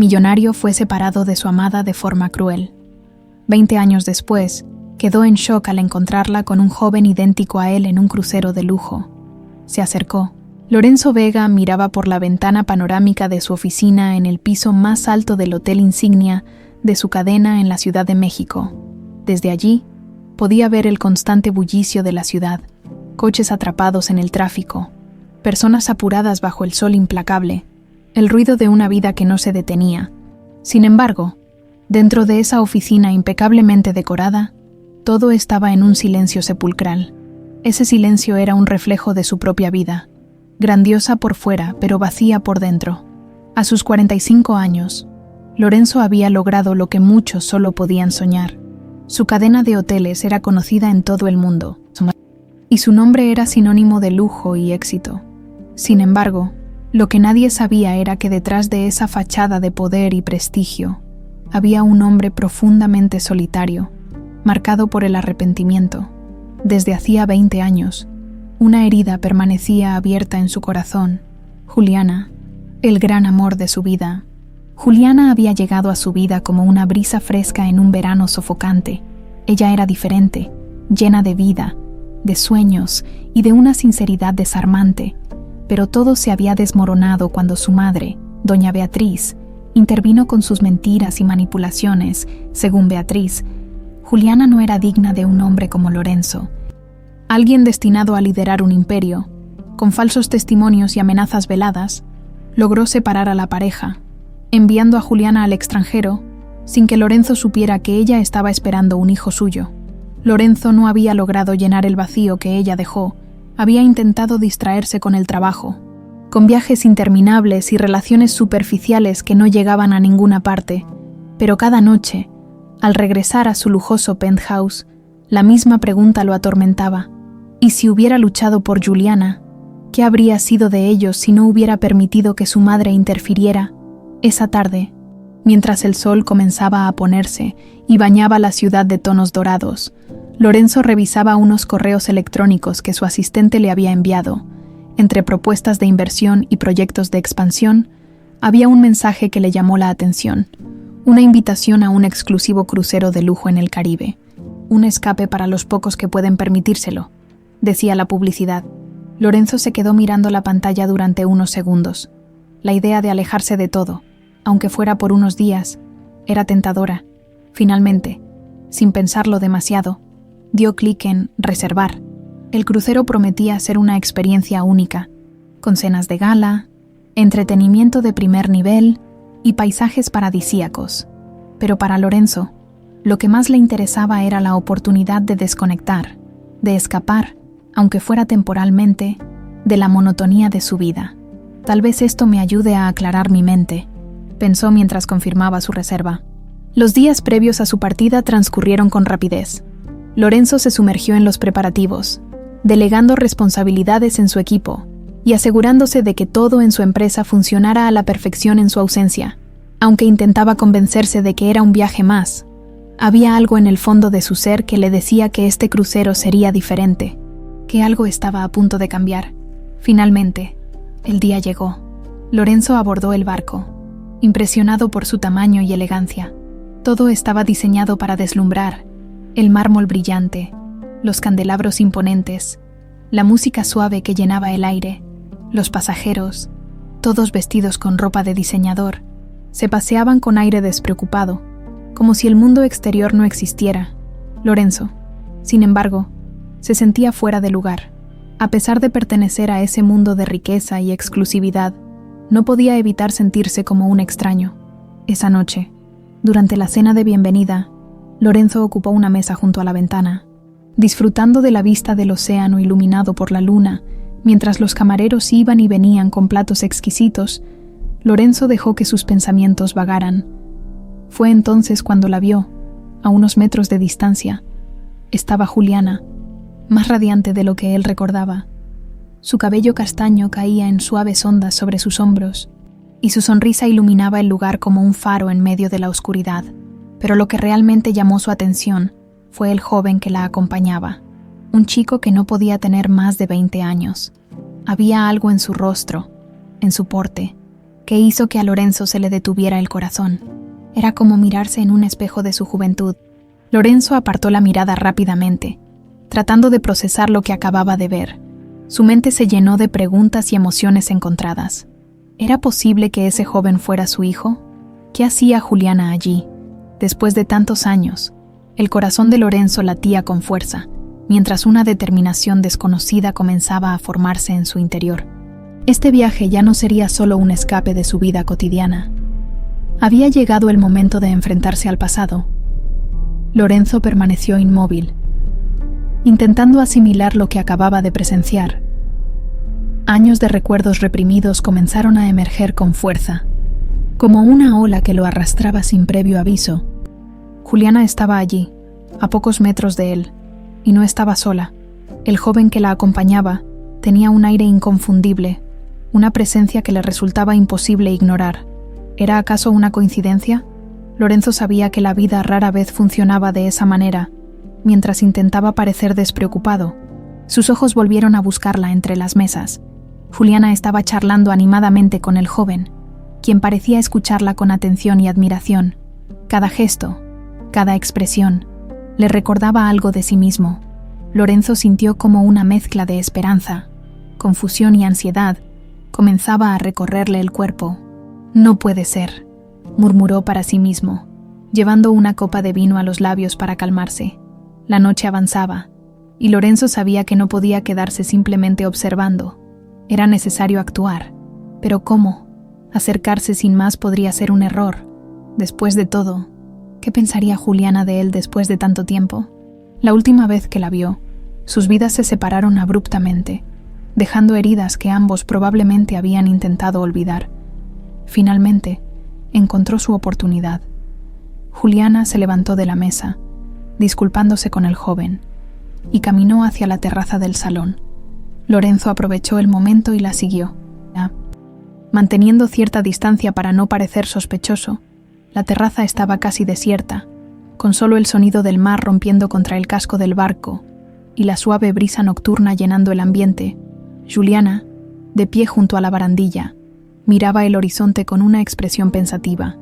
millonario, fue separado de su amada de forma cruel. 20 años después, quedó en shock al encontrarla con un joven idéntico a él en un crucero de lujo. Se acercó. Lorenzo Vega miraba por la ventana panorámica de su oficina en el piso más alto del hotel insignia de su cadena en la Ciudad de México. Desde allí, podía ver el constante bullicio de la ciudad, coches atrapados en el tráfico, personas apuradas bajo el sol implacable, el ruido de una vida que no se detenía. Sin embargo, dentro de esa oficina impecablemente decorada, todo estaba en un silencio sepulcral. Ese silencio era un reflejo de su propia vida, grandiosa por fuera pero vacía por dentro. A sus 45 años, Lorenzo había logrado lo que muchos solo podían soñar. Su cadena de hoteles era conocida en todo el mundo, y su nombre era sinónimo de lujo y éxito. Sin embargo, lo que nadie sabía era que detrás de esa fachada de poder y prestigio, había un hombre profundamente solitario, marcado por el arrepentimiento. Desde hacía 20 años, una herida permanecía abierta en su corazón. Juliana, el gran amor de su vida. Juliana había llegado a su vida como una brisa fresca en un verano sofocante. Ella era diferente, llena de vida, de sueños y de una sinceridad desarmante, pero todo se había desmoronado cuando su madre, doña Beatriz, intervino con sus mentiras y manipulaciones. Según Beatriz, Juliana no era digna de un hombre como Lorenzo, alguien destinado a liderar un imperio. Con falsos testimonios y amenazas veladas, logró separar a la pareja, enviando a Juliana al extranjero sin que Lorenzo supiera que ella estaba esperando un hijo suyo. Lorenzo no había logrado llenar el vacío que ella dejó. Había intentado distraerse con el trabajo, con viajes interminables y relaciones superficiales que no llegaban a ninguna parte, pero cada noche, al regresar a su lujoso penthouse, la misma pregunta lo atormentaba. ¿Y si hubiera luchado por Juliana? ¿Qué habría sido de ellos si no hubiera permitido que su madre interfiriera? Esa tarde, mientras el sol comenzaba a ponerse y bañaba la ciudad de tonos dorados, Lorenzo revisaba unos correos electrónicos que su asistente le había enviado. Entre propuestas de inversión y proyectos de expansión, había un mensaje que le llamó la atención: una invitación a un exclusivo crucero de lujo en el Caribe. Un escape para los pocos que pueden permitírselo, decía la publicidad. Lorenzo se quedó mirando la pantalla durante unos segundos. La idea de alejarse de todo, aunque fuera por unos días, era tentadora. Finalmente, sin pensarlo demasiado, dio clic en reservar. El crucero prometía ser una experiencia única, con cenas de gala, entretenimiento de primer nivel y paisajes paradisíacos. Pero para Lorenzo, lo que más le interesaba era la oportunidad de desconectar, de escapar, aunque fuera temporalmente, de la monotonía de su vida. Tal vez esto me ayude a aclarar mi mente, pensó mientras confirmaba su reserva. Los días previos a su partida transcurrieron con rapidez. Lorenzo se sumergió en los preparativos, delegando responsabilidades en su equipo y asegurándose de que todo en su empresa funcionara a la perfección en su ausencia. Aunque intentaba convencerse de que era un viaje más, había algo en el fondo de su ser que le decía que este crucero sería diferente, que algo estaba a punto de cambiar. Finalmente, el día llegó. Lorenzo abordó el barco, impresionado por su tamaño y elegancia. Todo estaba diseñado para deslumbrar: el mármol brillante, los candelabros imponentes, la música suave que llenaba el aire, los pasajeros, todos vestidos con ropa de diseñador, se paseaban con aire despreocupado, como si el mundo exterior no existiera. Lorenzo, sin embargo, se sentía fuera de lugar. A pesar de pertenecer a ese mundo de riqueza y exclusividad, no podía evitar sentirse como un extraño. Esa noche, durante la cena de bienvenida, Lorenzo ocupó una mesa junto a la ventana, disfrutando de la vista del océano iluminado por la luna. Mientras los camareros iban y venían con platos exquisitos, Lorenzo dejó que sus pensamientos vagaran. Fue entonces cuando la vio, a unos metros de distancia. Estaba Juliana, más radiante de lo que él recordaba. Su cabello castaño caía en suaves ondas sobre sus hombros, y su sonrisa iluminaba el lugar como un faro en medio de la oscuridad. Pero lo que realmente llamó su atención fue el joven que la acompañaba, un chico que no podía tener más de 20 años. Había algo en su rostro, en su porte, que hizo que a Lorenzo se le detuviera el corazón. Era como mirarse en un espejo de su juventud. Lorenzo apartó la mirada rápidamente, tratando de procesar lo que acababa de ver. Su mente se llenó de preguntas y emociones encontradas. ¿Era posible que ese joven fuera su hijo? ¿Qué hacía Juliana allí? Después de tantos años, el corazón de Lorenzo latía con fuerza, mientras una determinación desconocida comenzaba a formarse en su interior. Este viaje ya no sería solo un escape de su vida cotidiana. Había llegado el momento de enfrentarse al pasado. Lorenzo permaneció inmóvil, intentando asimilar lo que acababa de presenciar. Años de recuerdos reprimidos comenzaron a emerger con fuerza, como una ola que lo arrastraba sin previo aviso. Juliana estaba allí, a pocos metros de él, y no estaba sola. El joven que la acompañaba tenía un aire inconfundible, una presencia que le resultaba imposible ignorar. ¿Era acaso una coincidencia? Lorenzo sabía que la vida rara vez funcionaba de esa manera. Mientras intentaba parecer despreocupado, sus ojos volvieron a buscarla entre las mesas. Juliana estaba charlando animadamente con el joven, quien parecía escucharla con atención y admiración. Cada gesto, cada expresión, le recordaba algo de sí mismo. Lorenzo sintió como una mezcla de esperanza, confusión y ansiedad comenzaba a recorrerle el cuerpo. «No puede ser», murmuró para sí mismo, llevando una copa de vino a los labios para calmarse. La noche avanzaba, y Lorenzo sabía que no podía quedarse simplemente observando. Era necesario actuar. ¿Pero cómo? Acercarse sin más podría ser un error. Después de todo, ¿qué pensaría Juliana de él después de tanto tiempo? La última vez que la vio, sus vidas se separaron abruptamente, dejando heridas que ambos probablemente habían intentado olvidar. Finalmente, encontró su oportunidad. Juliana se levantó de la mesa, disculpándose con el joven, y caminó hacia la terraza del salón. Lorenzo aprovechó el momento y la siguió. Manteniendo cierta distancia para no parecer sospechoso, la terraza estaba casi desierta, con solo el sonido del mar rompiendo contra el casco del barco y la suave brisa nocturna llenando el ambiente. Juliana, de pie junto a la barandilla, miraba el horizonte con una expresión pensativa,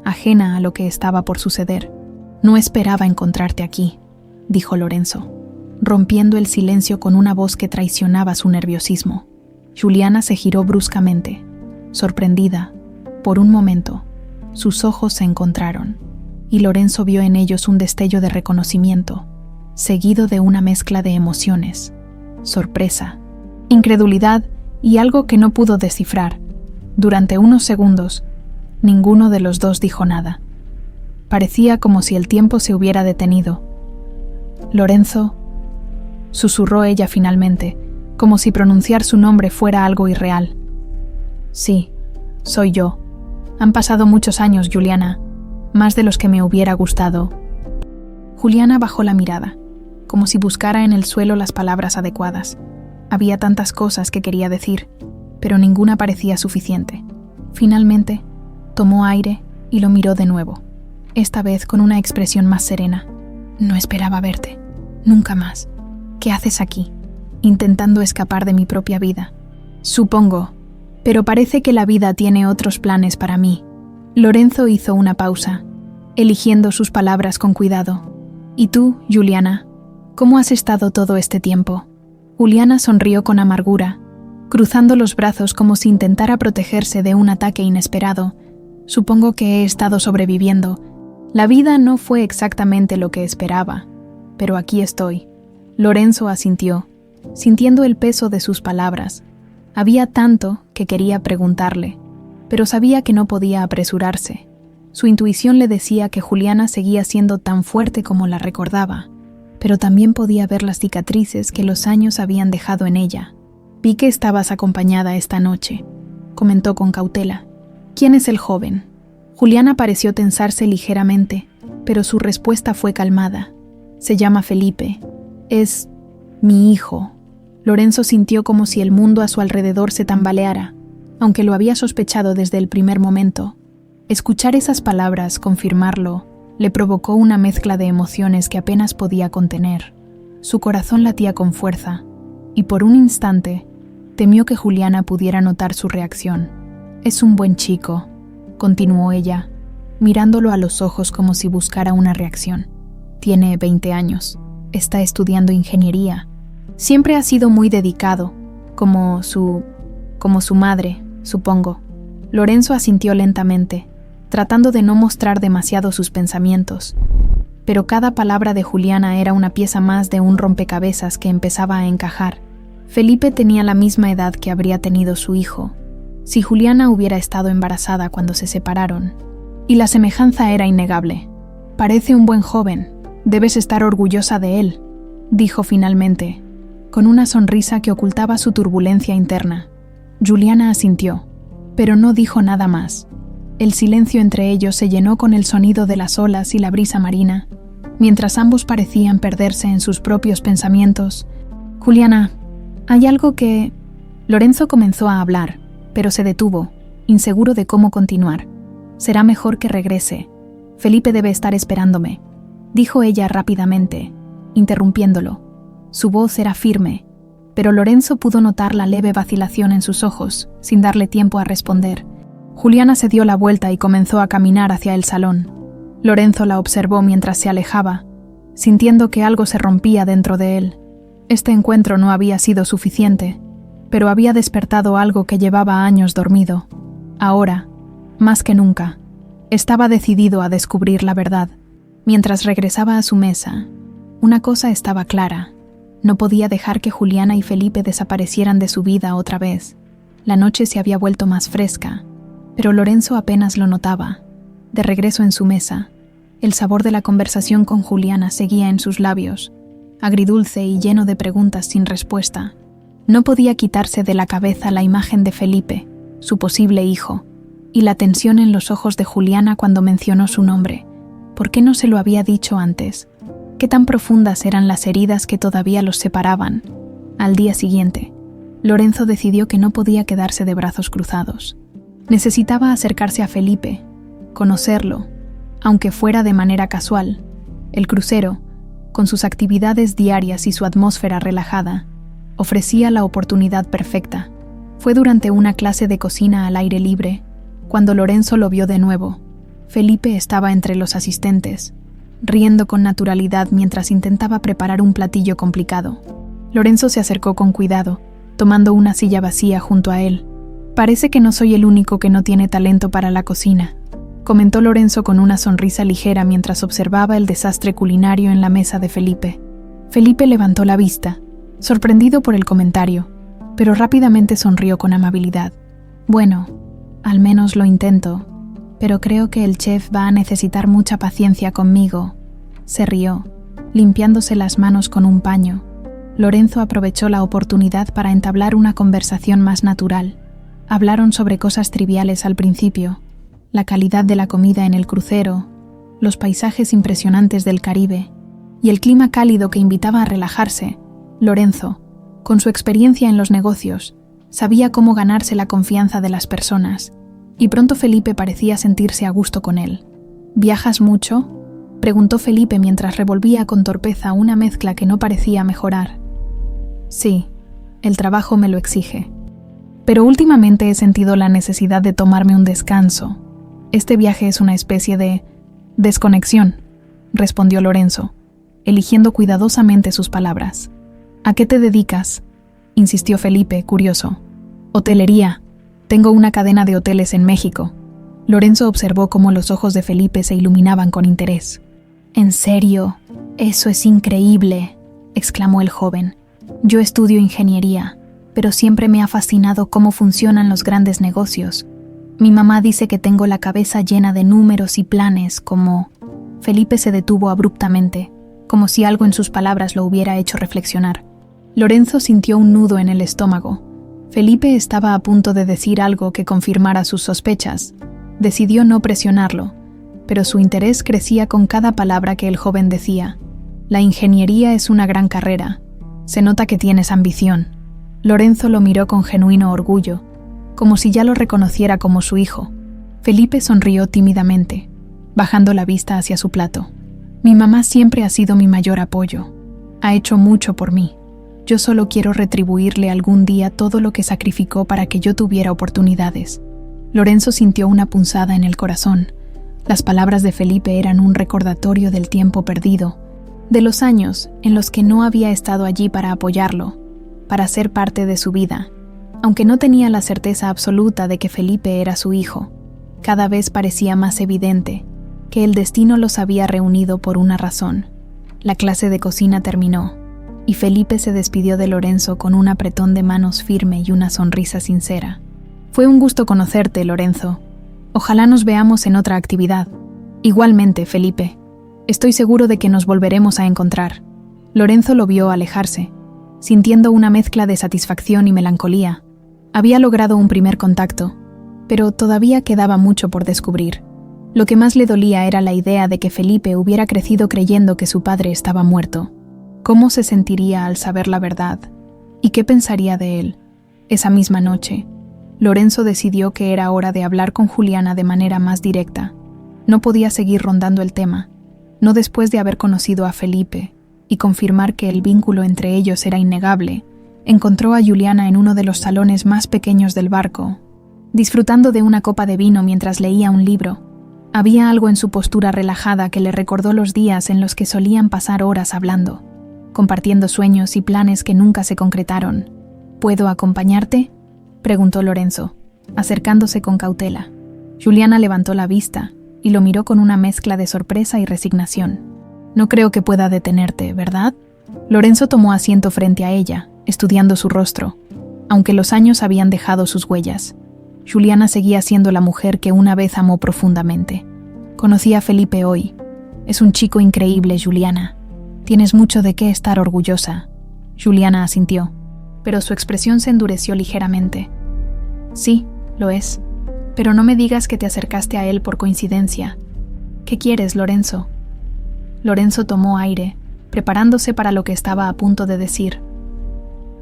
ajena a lo que estaba por suceder. «No esperaba encontrarte aquí», dijo Lorenzo, rompiendo el silencio con una voz que traicionaba su nerviosismo. Juliana se giró bruscamente, sorprendida. Por un momento, sus ojos se encontraron, y Lorenzo vio en ellos un destello de reconocimiento, seguido de una mezcla de emociones, sorpresa, incredulidad y algo que no pudo descifrar. Durante unos segundos, ninguno de los dos dijo nada. Parecía como si el tiempo se hubiera detenido. «Lorenzo», susurró ella finalmente, como si pronunciar su nombre fuera algo irreal. «Sí, soy yo. Han pasado muchos años, Juliana, más de los que me hubiera gustado». Juliana bajó la mirada, como si buscara en el suelo las palabras adecuadas. Había tantas cosas que quería decir, pero ninguna parecía suficiente. Finalmente, tomó aire y lo miró de nuevo, esta vez con una expresión más serena. «No esperaba verte, nunca más. ¿Qué haces aquí, intentando escapar de mi propia vida?» «Supongo, pero parece que la vida tiene otros planes para mí». Lorenzo hizo una pausa, eligiendo sus palabras con cuidado. «¿Y tú, Juliana? ¿Cómo has estado todo este tiempo?» Juliana sonrió con amargura, cruzando los brazos como si intentara protegerse de un ataque inesperado. «Supongo que he estado sobreviviendo. La vida no fue exactamente lo que esperaba, pero aquí estoy». Lorenzo asintió, sintiendo el peso de sus palabras. Había tanto que quería preguntarle, pero sabía que no podía apresurarse. Su intuición le decía que Juliana seguía siendo tan fuerte como la recordaba, pero también podía ver las cicatrices que los años habían dejado en ella. «Vi que estabas acompañada esta noche», comentó con cautela. «¿Quién es el joven?» Juliana pareció tensarse ligeramente, pero su respuesta fue calmada. «Se llama Felipe. Es mi hijo». Lorenzo sintió como si el mundo a su alrededor se tambaleara, aunque lo había sospechado desde el primer momento. Escuchar esas palabras, confirmarlo, le provocó una mezcla de emociones que apenas podía contener. Su corazón latía con fuerza, y por un instante temió que Juliana pudiera notar su reacción. Es un buen chico, continuó ella, mirándolo a los ojos como si buscara una reacción. Tiene 20 años, está estudiando ingeniería. Siempre ha sido muy dedicado, como su madre, supongo. Lorenzo asintió lentamente, tratando de no mostrar demasiado sus pensamientos. Pero cada palabra de Juliana era una pieza más de un rompecabezas que empezaba a encajar. Felipe tenía la misma edad que habría tenido su hijo, si Juliana hubiera estado embarazada cuando se separaron. Y la semejanza era innegable. Parece un buen joven, debes estar orgullosa de él, dijo finalmente, con una sonrisa que ocultaba su turbulencia interna. Juliana asintió, pero no dijo nada más. El silencio entre ellos se llenó con el sonido de las olas y la brisa marina, mientras ambos parecían perderse en sus propios pensamientos. Juliana, hay algo que... Lorenzo comenzó a hablar, pero se detuvo, inseguro de cómo continuar. Será mejor que regrese. Felipe debe estar esperándome, dijo ella rápidamente, interrumpiéndolo. Su voz era firme, pero Lorenzo pudo notar la leve vacilación en sus ojos, sin darle tiempo a responder. Juliana se dio la vuelta y comenzó a caminar hacia el salón. Lorenzo la observó mientras se alejaba, sintiendo que algo se rompía dentro de él. Este encuentro no había sido suficiente, pero había despertado algo que llevaba años dormido. Ahora, más que nunca, estaba decidido a descubrir la verdad. Mientras regresaba a su mesa, una cosa estaba clara. No podía dejar que Juliana y Felipe desaparecieran de su vida otra vez. La noche se había vuelto más fresca, pero Lorenzo apenas lo notaba. De regreso en su mesa, el sabor de la conversación con Juliana seguía en sus labios, agridulce y lleno de preguntas sin respuesta. No podía quitarse de la cabeza la imagen de Felipe, su posible hijo, y la tensión en los ojos de Juliana cuando mencionó su nombre. ¿Por qué no se lo había dicho antes? ¿Qué tan profundas eran las heridas que todavía los separaban? Al día siguiente, Lorenzo decidió que no podía quedarse de brazos cruzados. Necesitaba acercarse a Felipe, conocerlo, aunque fuera de manera casual. El crucero, con sus actividades diarias y su atmósfera relajada, ofrecía la oportunidad perfecta. Fue durante una clase de cocina al aire libre, cuando Lorenzo lo vio de nuevo. Felipe estaba entre los asistentes, riendo con naturalidad mientras intentaba preparar un platillo complicado. Lorenzo se acercó con cuidado, tomando una silla vacía junto a él. «Parece que no soy el único que no tiene talento para la cocina», comentó Lorenzo con una sonrisa ligera mientras observaba el desastre culinario en la mesa de Felipe. Felipe levantó la vista, sorprendido por el comentario, pero rápidamente sonrió con amabilidad. «Bueno, al menos lo intento, pero creo que el chef va a necesitar mucha paciencia conmigo». Se rió, limpiándose las manos con un paño. Lorenzo aprovechó la oportunidad para entablar una conversación más natural. Hablaron sobre cosas triviales al principio, la calidad de la comida en el crucero, los paisajes impresionantes del Caribe y el clima cálido que invitaba a relajarse. Lorenzo, con su experiencia en los negocios, sabía cómo ganarse la confianza de las personas, y pronto Felipe parecía sentirse a gusto con él. «¿Viajas mucho?», preguntó Felipe mientras revolvía con torpeza una mezcla que no parecía mejorar. «Sí, el trabajo me lo exige. Pero últimamente he sentido la necesidad de tomarme un descanso. Este viaje es una especie de desconexión», respondió Lorenzo, eligiendo cuidadosamente sus palabras. «¿A qué te dedicas?», insistió Felipe, curioso. «Hotelería. Tengo una cadena de hoteles en México». Lorenzo observó cómo los ojos de Felipe se iluminaban con interés. «¿En serio? Eso es increíble», exclamó el joven. «Yo estudio ingeniería, pero siempre me ha fascinado cómo funcionan los grandes negocios. Mi mamá dice que tengo la cabeza llena de números y planes como...». Felipe se detuvo abruptamente, como si algo en sus palabras lo hubiera hecho reflexionar. Lorenzo sintió un nudo en el estómago. Felipe estaba a punto de decir algo que confirmara sus sospechas. Decidió no presionarlo, pero su interés crecía con cada palabra que el joven decía. «La ingeniería es una gran carrera. Se nota que tienes ambición». Lorenzo lo miró con genuino orgullo, como si ya lo reconociera como su hijo. Felipe sonrió tímidamente, bajando la vista hacia su plato. «Mi mamá siempre ha sido mi mayor apoyo. Ha hecho mucho por mí. Yo solo quiero retribuirle algún día todo lo que sacrificó para que yo tuviera oportunidades». Lorenzo sintió una punzada en el corazón. Las palabras de Felipe eran un recordatorio del tiempo perdido, de los años en los que no había estado allí para apoyarlo, para ser parte de su vida. Aunque no tenía la certeza absoluta de que Felipe era su hijo, cada vez parecía más evidente que el destino los había reunido por una razón. La clase de cocina terminó, y Felipe se despidió de Lorenzo con un apretón de manos firme y una sonrisa sincera. Fue un gusto conocerte, Lorenzo. Ojalá nos veamos en otra actividad. Igualmente, Felipe. Estoy seguro de que nos volveremos a encontrar. Lorenzo lo vio alejarse, sintiendo una mezcla de satisfacción y melancolía. Había logrado un primer contacto, pero todavía quedaba mucho por descubrir. Lo que más le dolía era la idea de que Felipe hubiera crecido creyendo que su padre estaba muerto. ¿Cómo se sentiría al saber la verdad? ¿Y qué pensaría de él? Esa misma noche, Lorenzo decidió que era hora de hablar con Juliana de manera más directa. No podía seguir rondando el tema, no después de haber conocido a Felipe y confirmar que el vínculo entre ellos era innegable. Encontró a Juliana en uno de los salones más pequeños del barco, disfrutando de una copa de vino mientras leía un libro. Había algo en su postura relajada que le recordó los días en los que solían pasar horas hablando, compartiendo sueños y planes que nunca se concretaron. ¿Puedo acompañarte?, preguntó Lorenzo, acercándose con cautela. Juliana levantó la vista y lo miró con una mezcla de sorpresa y resignación. No creo que pueda detenerte, ¿verdad? Lorenzo tomó asiento frente a ella, estudiando su rostro, aunque los años habían dejado sus huellas. Juliana seguía siendo la mujer que una vez amó profundamente. Conocí a Felipe hoy. Es un chico increíble, Juliana. Tienes mucho de qué estar orgullosa. Juliana asintió, pero su expresión se endureció ligeramente. Sí, lo es. Pero no me digas que te acercaste a él por coincidencia. ¿Qué quieres, Lorenzo? Lorenzo tomó aire, preparándose para lo que estaba a punto de decir.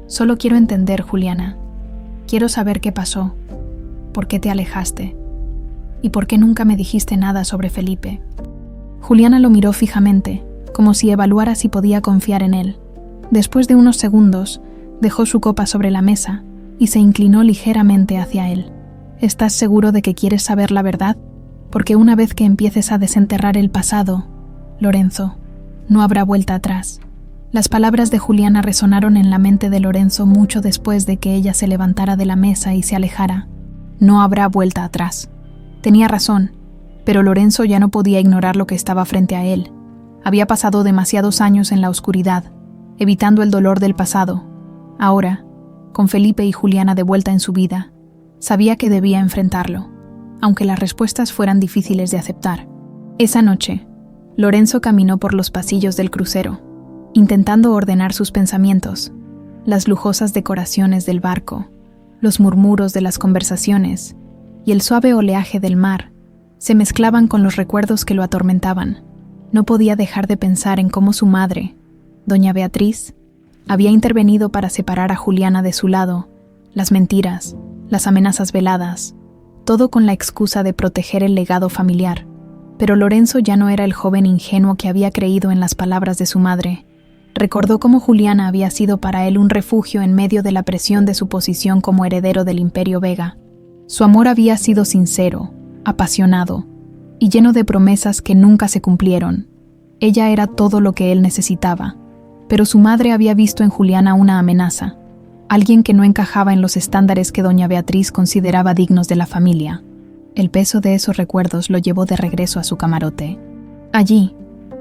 Solo quiero entender, Juliana. Quiero saber qué pasó, por qué te alejaste y por qué nunca me dijiste nada sobre Felipe. Juliana lo miró fijamente, como si evaluara si podía confiar en él. Después de unos segundos, dejó su copa sobre la mesa y se inclinó ligeramente hacia él. ¿Estás seguro de que quieres saber la verdad? Porque una vez que empieces a desenterrar el pasado, Lorenzo, no habrá vuelta atrás. Las palabras de Juliana resonaron en la mente de Lorenzo mucho después de que ella se levantara de la mesa y se alejara. No habrá vuelta atrás. Tenía razón, pero Lorenzo ya no podía ignorar lo que estaba frente a él. Había pasado demasiados años en la oscuridad, evitando el dolor del pasado. Ahora, con Felipe y Juliana de vuelta en su vida, sabía que debía enfrentarlo, aunque las respuestas fueran difíciles de aceptar. Esa noche, Lorenzo caminó por los pasillos del crucero, intentando ordenar sus pensamientos. Las lujosas decoraciones del barco, los murmuros de las conversaciones y el suave oleaje del mar se mezclaban con los recuerdos que lo atormentaban. No podía dejar de pensar en cómo su madre, doña Beatriz, había intervenido para separar a Juliana de su lado, las mentiras, las amenazas veladas, todo con la excusa de proteger el legado familiar. Pero Lorenzo ya no era el joven ingenuo que había creído en las palabras de su madre. Recordó cómo Juliana había sido para él un refugio en medio de la presión de su posición como heredero del Imperio Vega. Su amor había sido sincero, apasionado y lleno de promesas que nunca se cumplieron. Ella era todo lo que él necesitaba, pero su madre había visto en Juliana una amenaza, alguien que no encajaba en los estándares que doña Beatriz consideraba dignos de la familia. El peso de esos recuerdos lo llevó de regreso a su camarote. Allí,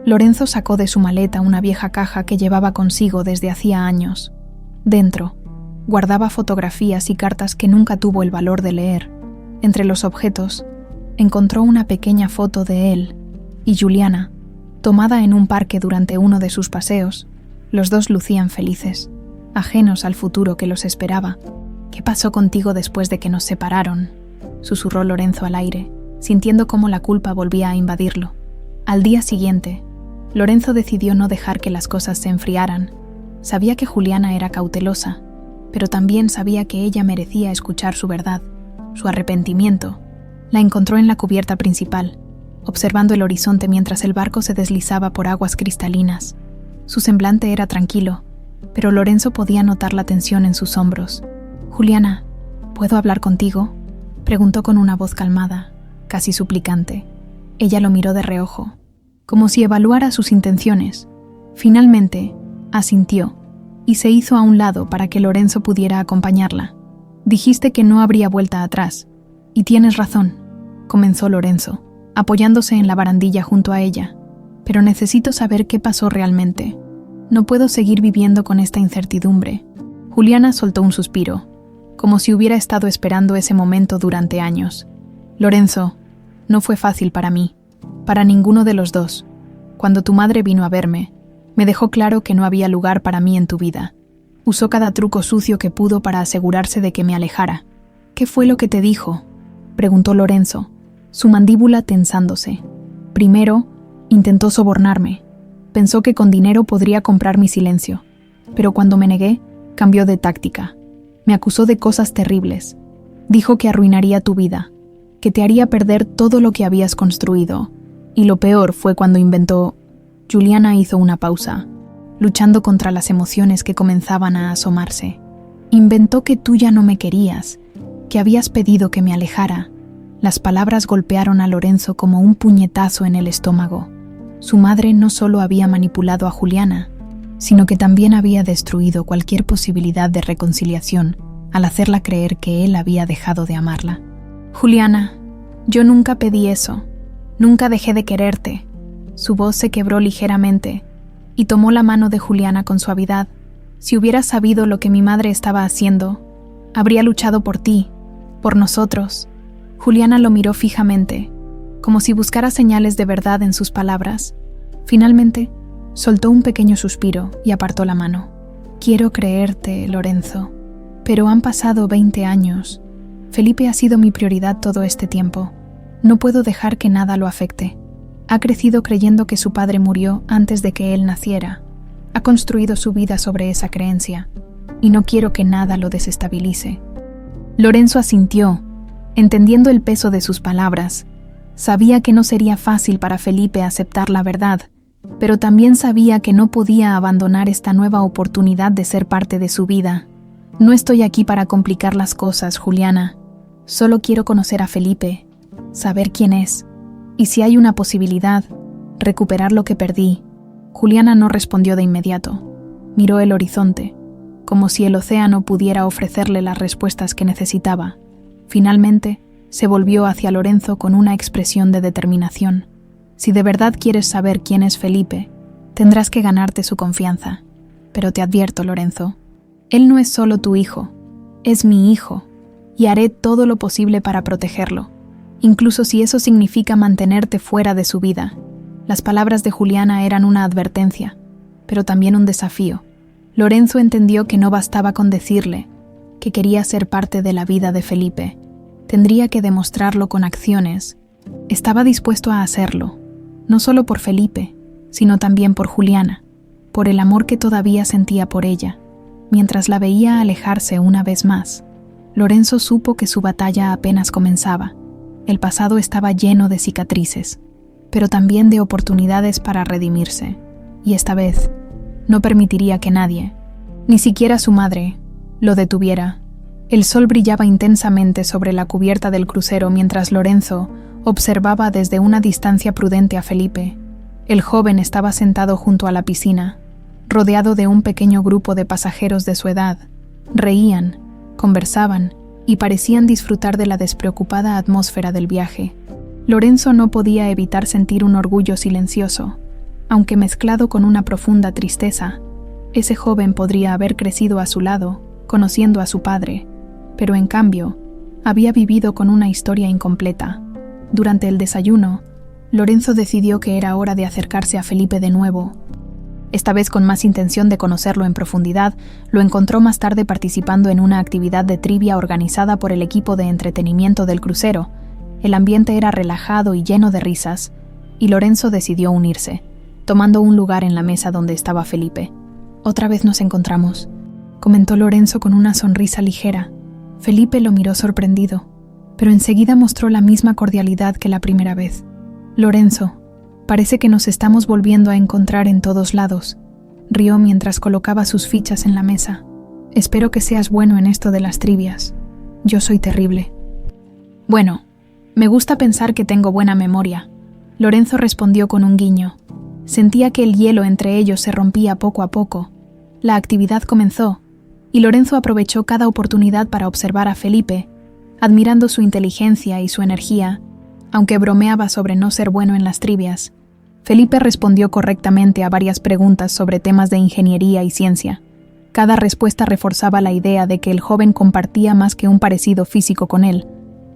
Lorenzo sacó de su maleta una vieja caja que llevaba consigo desde hacía años. Dentro, guardaba fotografías y cartas que nunca tuvo el valor de leer. Entre los objetos, encontró una pequeña foto de él y Juliana, tomada en un parque durante uno de sus paseos. Los dos lucían felices, ajenos al futuro que los esperaba. «¿Qué pasó contigo después de que nos separaron?», susurró Lorenzo al aire, sintiendo cómo la culpa volvía a invadirlo. Al día siguiente, Lorenzo decidió no dejar que las cosas se enfriaran. Sabía que Juliana era cautelosa, pero también sabía que ella merecía escuchar su verdad, su arrepentimiento. La encontró en la cubierta principal, observando el horizonte mientras el barco se deslizaba por aguas cristalinas. Su semblante era tranquilo, pero Lorenzo podía notar la tensión en sus hombros. «Juliana, ¿puedo hablar contigo?», Preguntó con una voz calmada, casi suplicante. Ella lo miró de reojo, como si evaluara sus intenciones. Finalmente, asintió y se hizo a un lado para que Lorenzo pudiera acompañarla. Dijiste que no habría vuelta atrás, y tienes razón, comenzó Lorenzo, apoyándose en la barandilla junto a ella. Pero necesito saber qué pasó realmente. No puedo seguir viviendo con esta incertidumbre. Juliana soltó un suspiro, como si hubiera estado esperando ese momento durante años. Lorenzo, no fue fácil para mí, para ninguno de los dos. Cuando tu madre vino a verme, me dejó claro que no había lugar para mí en tu vida. Usó cada truco sucio que pudo para asegurarse de que me alejara. ¿Qué fue lo que te dijo?, preguntó Lorenzo, su mandíbula tensándose. Primero, intentó sobornarme. Pensó que con dinero podría comprar mi silencio. Pero cuando me negué, cambió de táctica. Me acusó de cosas terribles. Dijo que arruinaría tu vida, que te haría perder todo lo que habías construido. Y lo peor fue cuando inventó... Juliana hizo una pausa, luchando contra las emociones que comenzaban a asomarse. Inventó que tú ya no me querías, que habías pedido que me alejara. Las palabras golpearon a Lorenzo como un puñetazo en el estómago. Su madre no solo había manipulado a Juliana, sino que también había destruido cualquier posibilidad de reconciliación al hacerla creer que él había dejado de amarla. Juliana, yo nunca pedí eso. Nunca dejé de quererte. Su voz se quebró ligeramente y tomó la mano de Juliana con suavidad. Si hubiera sabido lo que mi madre estaba haciendo, habría luchado por ti, por nosotros. Juliana lo miró fijamente, como si buscara señales de verdad en sus palabras. Finalmente, soltó un pequeño suspiro y apartó la mano. Quiero creerte, Lorenzo, pero han pasado 20 años. Felipe ha sido mi prioridad todo este tiempo. No puedo dejar que nada lo afecte. Ha crecido creyendo que su padre murió antes de que él naciera. Ha construido su vida sobre esa creencia, y no quiero que nada lo desestabilice. Lorenzo asintió, entendiendo el peso de sus palabras. Sabía que no sería fácil para Felipe aceptar la verdad, pero también sabía que no podía abandonar esta nueva oportunidad de ser parte de su vida. No estoy aquí para complicar las cosas, Juliana. Solo quiero conocer a Felipe, saber quién es, y si hay una posibilidad, recuperar lo que perdí. Juliana no respondió de inmediato. Miró el horizonte, como si el océano pudiera ofrecerle las respuestas que necesitaba. Finalmente, se volvió hacia Lorenzo con una expresión de determinación. Si de verdad quieres saber quién es Felipe, tendrás que ganarte su confianza. Pero te advierto, Lorenzo, él no es solo tu hijo, es mi hijo, y haré todo lo posible para protegerlo, incluso si eso significa mantenerte fuera de su vida. Las palabras de Juliana eran una advertencia, pero también un desafío. Lorenzo entendió que no bastaba con decirle que quería ser parte de la vida de Felipe. Tendría que demostrarlo con acciones. Estaba dispuesto a hacerlo, no solo por Felipe, sino también por Juliana, por el amor que todavía sentía por ella. Mientras la veía alejarse una vez más, Lorenzo supo que su batalla apenas comenzaba. El pasado estaba lleno de cicatrices, pero también de oportunidades para redimirse, y esta vez no permitiría que nadie, ni siquiera su madre, lo detuviera. El sol brillaba intensamente sobre la cubierta del crucero mientras Lorenzo observaba desde una distancia prudente a Felipe. El joven estaba sentado junto a la piscina, rodeado de un pequeño grupo de pasajeros de su edad. Reían, conversaban y parecían disfrutar de la despreocupada atmósfera del viaje. Lorenzo no podía evitar sentir un orgullo silencioso, aunque mezclado con una profunda tristeza. Ese joven podría haber crecido a su lado, conociendo a su padre, pero en cambio, había vivido con una historia incompleta. Durante el desayuno, Lorenzo decidió que era hora de acercarse a Felipe de nuevo. Esta vez con más intención de conocerlo en profundidad, lo encontró más tarde participando en una actividad de trivia organizada por el equipo de entretenimiento del crucero. El ambiente era relajado y lleno de risas, y Lorenzo decidió unirse, tomando un lugar en la mesa donde estaba Felipe. «Otra vez nos encontramos», comentó Lorenzo con una sonrisa ligera. Felipe lo miró sorprendido, pero enseguida mostró la misma cordialidad que la primera vez. «Lorenzo, parece que nos estamos volviendo a encontrar en todos lados», rió mientras colocaba sus fichas en la mesa. «Espero que seas bueno en esto de las trivias. Yo soy terrible». Bueno, me gusta pensar que tengo buena memoria. Lorenzo respondió con un guiño. Sentía que el hielo entre ellos se rompía poco a poco. La actividad comenzó, y Lorenzo aprovechó cada oportunidad para observar a Felipe, admirando su inteligencia y su energía, aunque bromeaba sobre no ser bueno en las trivias. Felipe respondió correctamente a varias preguntas sobre temas de ingeniería y ciencia. Cada respuesta reforzaba la idea de que el joven compartía más que un parecido físico con él.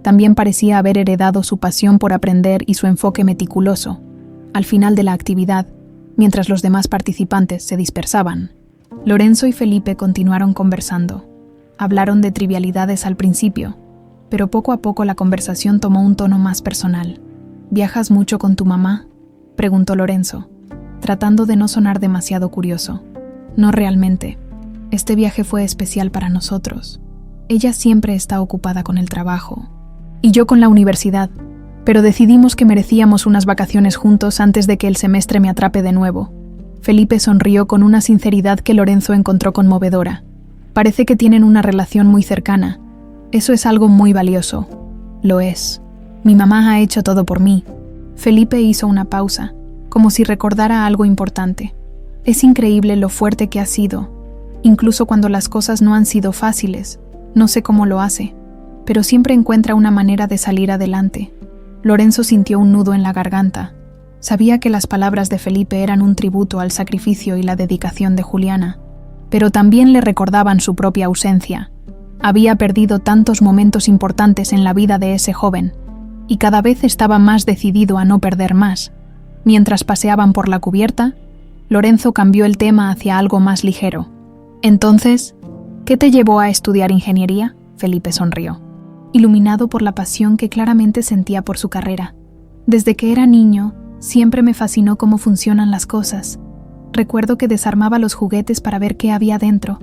También parecía haber heredado su pasión por aprender y su enfoque meticuloso. Al final de la actividad, mientras los demás participantes se dispersaban, Lorenzo y Felipe continuaron conversando. Hablaron de trivialidades al principio, pero poco a poco la conversación tomó un tono más personal. ¿Viajas mucho con tu mamá?, preguntó Lorenzo, tratando de no sonar demasiado curioso. No realmente. Este viaje fue especial para nosotros. Ella siempre está ocupada con el trabajo. Y yo con la universidad. Pero decidimos que merecíamos unas vacaciones juntos antes de que el semestre me atrape de nuevo. Felipe sonrió con una sinceridad que Lorenzo encontró conmovedora. Parece que tienen una relación muy cercana. Eso es algo muy valioso. Lo es. Mi mamá ha hecho todo por mí. Felipe hizo una pausa, como si recordara algo importante. Es increíble lo fuerte que ha sido, incluso cuando las cosas no han sido fáciles. No sé cómo lo hace, pero siempre encuentra una manera de salir adelante. Lorenzo sintió un nudo en la garganta. Sabía que las palabras de Felipe eran un tributo al sacrificio y la dedicación de Juliana, pero también le recordaban su propia ausencia. Había perdido tantos momentos importantes en la vida de ese joven, y cada vez estaba más decidido a no perder más. Mientras paseaban por la cubierta, Lorenzo cambió el tema hacia algo más ligero. Entonces, ¿qué te llevó a estudiar ingeniería?, Felipe sonrió, iluminado por la pasión que claramente sentía por su carrera. Desde que era niño, siempre me fascinó cómo funcionan las cosas. Recuerdo que desarmaba los juguetes para ver qué había dentro.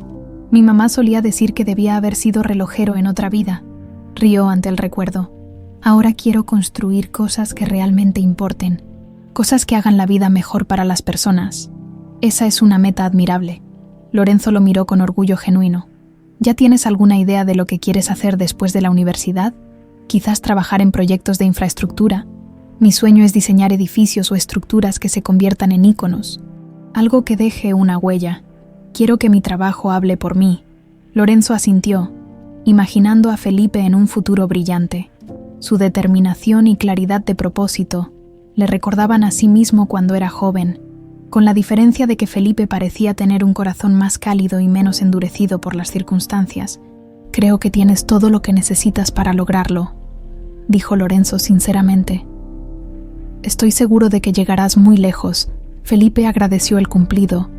Mi mamá solía decir que debía haber sido relojero en otra vida. Rió ante el recuerdo. Ahora quiero construir cosas que realmente importen, cosas que hagan la vida mejor para las personas. Esa es una meta admirable. Lorenzo lo miró con orgullo genuino. ¿Ya tienes alguna idea de lo que quieres hacer después de la universidad? Quizás trabajar en proyectos de infraestructura. Mi sueño es diseñar edificios o estructuras que se conviertan en íconos. Algo que deje una huella. Quiero que mi trabajo hable por mí. Lorenzo asintió, imaginando a Felipe en un futuro brillante. Su determinación y claridad de propósito le recordaban a sí mismo cuando era joven, con la diferencia de que Felipe parecía tener un corazón más cálido y menos endurecido por las circunstancias. Creo que tienes todo lo que necesitas para lograrlo, dijo Lorenzo sinceramente. Estoy seguro de que llegarás muy lejos. Felipe agradeció el cumplido,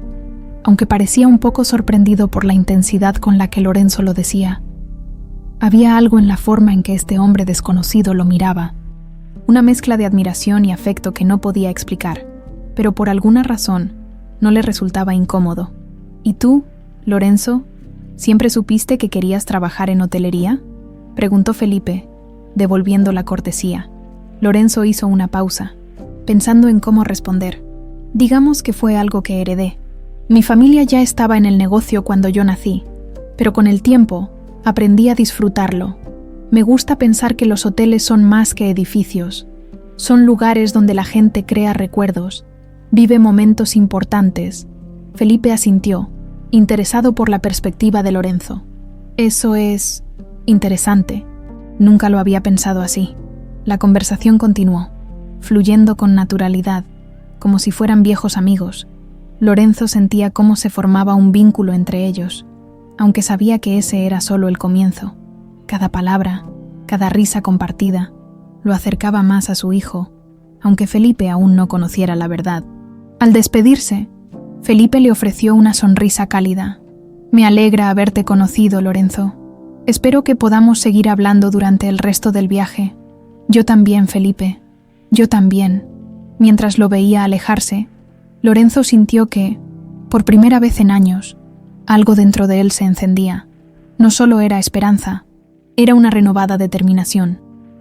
aunque parecía un poco sorprendido por la intensidad con la que Lorenzo lo decía. Había algo en la forma en que este hombre desconocido lo miraba, una mezcla de admiración y afecto que no podía explicar, pero por alguna razón no le resultaba incómodo. ¿Y tú, Lorenzo, siempre supiste que querías trabajar en hotelería?, preguntó Felipe, devolviendo la cortesía. Lorenzo hizo una pausa, pensando en cómo responder. Digamos que fue algo que heredé. Mi familia ya estaba en el negocio cuando yo nací, pero con el tiempo aprendí a disfrutarlo. Me gusta pensar que los hoteles son más que edificios. Son lugares donde la gente crea recuerdos, vive momentos importantes. Felipe asintió, interesado por la perspectiva de Lorenzo. Eso es interesante. Nunca lo había pensado así. La conversación continuó, fluyendo con naturalidad, como si fueran viejos amigos. Lorenzo sentía cómo se formaba un vínculo entre ellos, aunque sabía que ese era solo el comienzo. Cada palabra, cada risa compartida, lo acercaba más a su hijo, aunque Felipe aún no conociera la verdad. Al despedirse, Felipe le ofreció una sonrisa cálida. Me alegra haberte conocido, Lorenzo. Espero que podamos seguir hablando durante el resto del viaje. Yo también, Felipe. Yo también. Mientras lo veía alejarse, Lorenzo sintió que, por primera vez en años, algo dentro de él se encendía. No solo era esperanza, era una renovada determinación.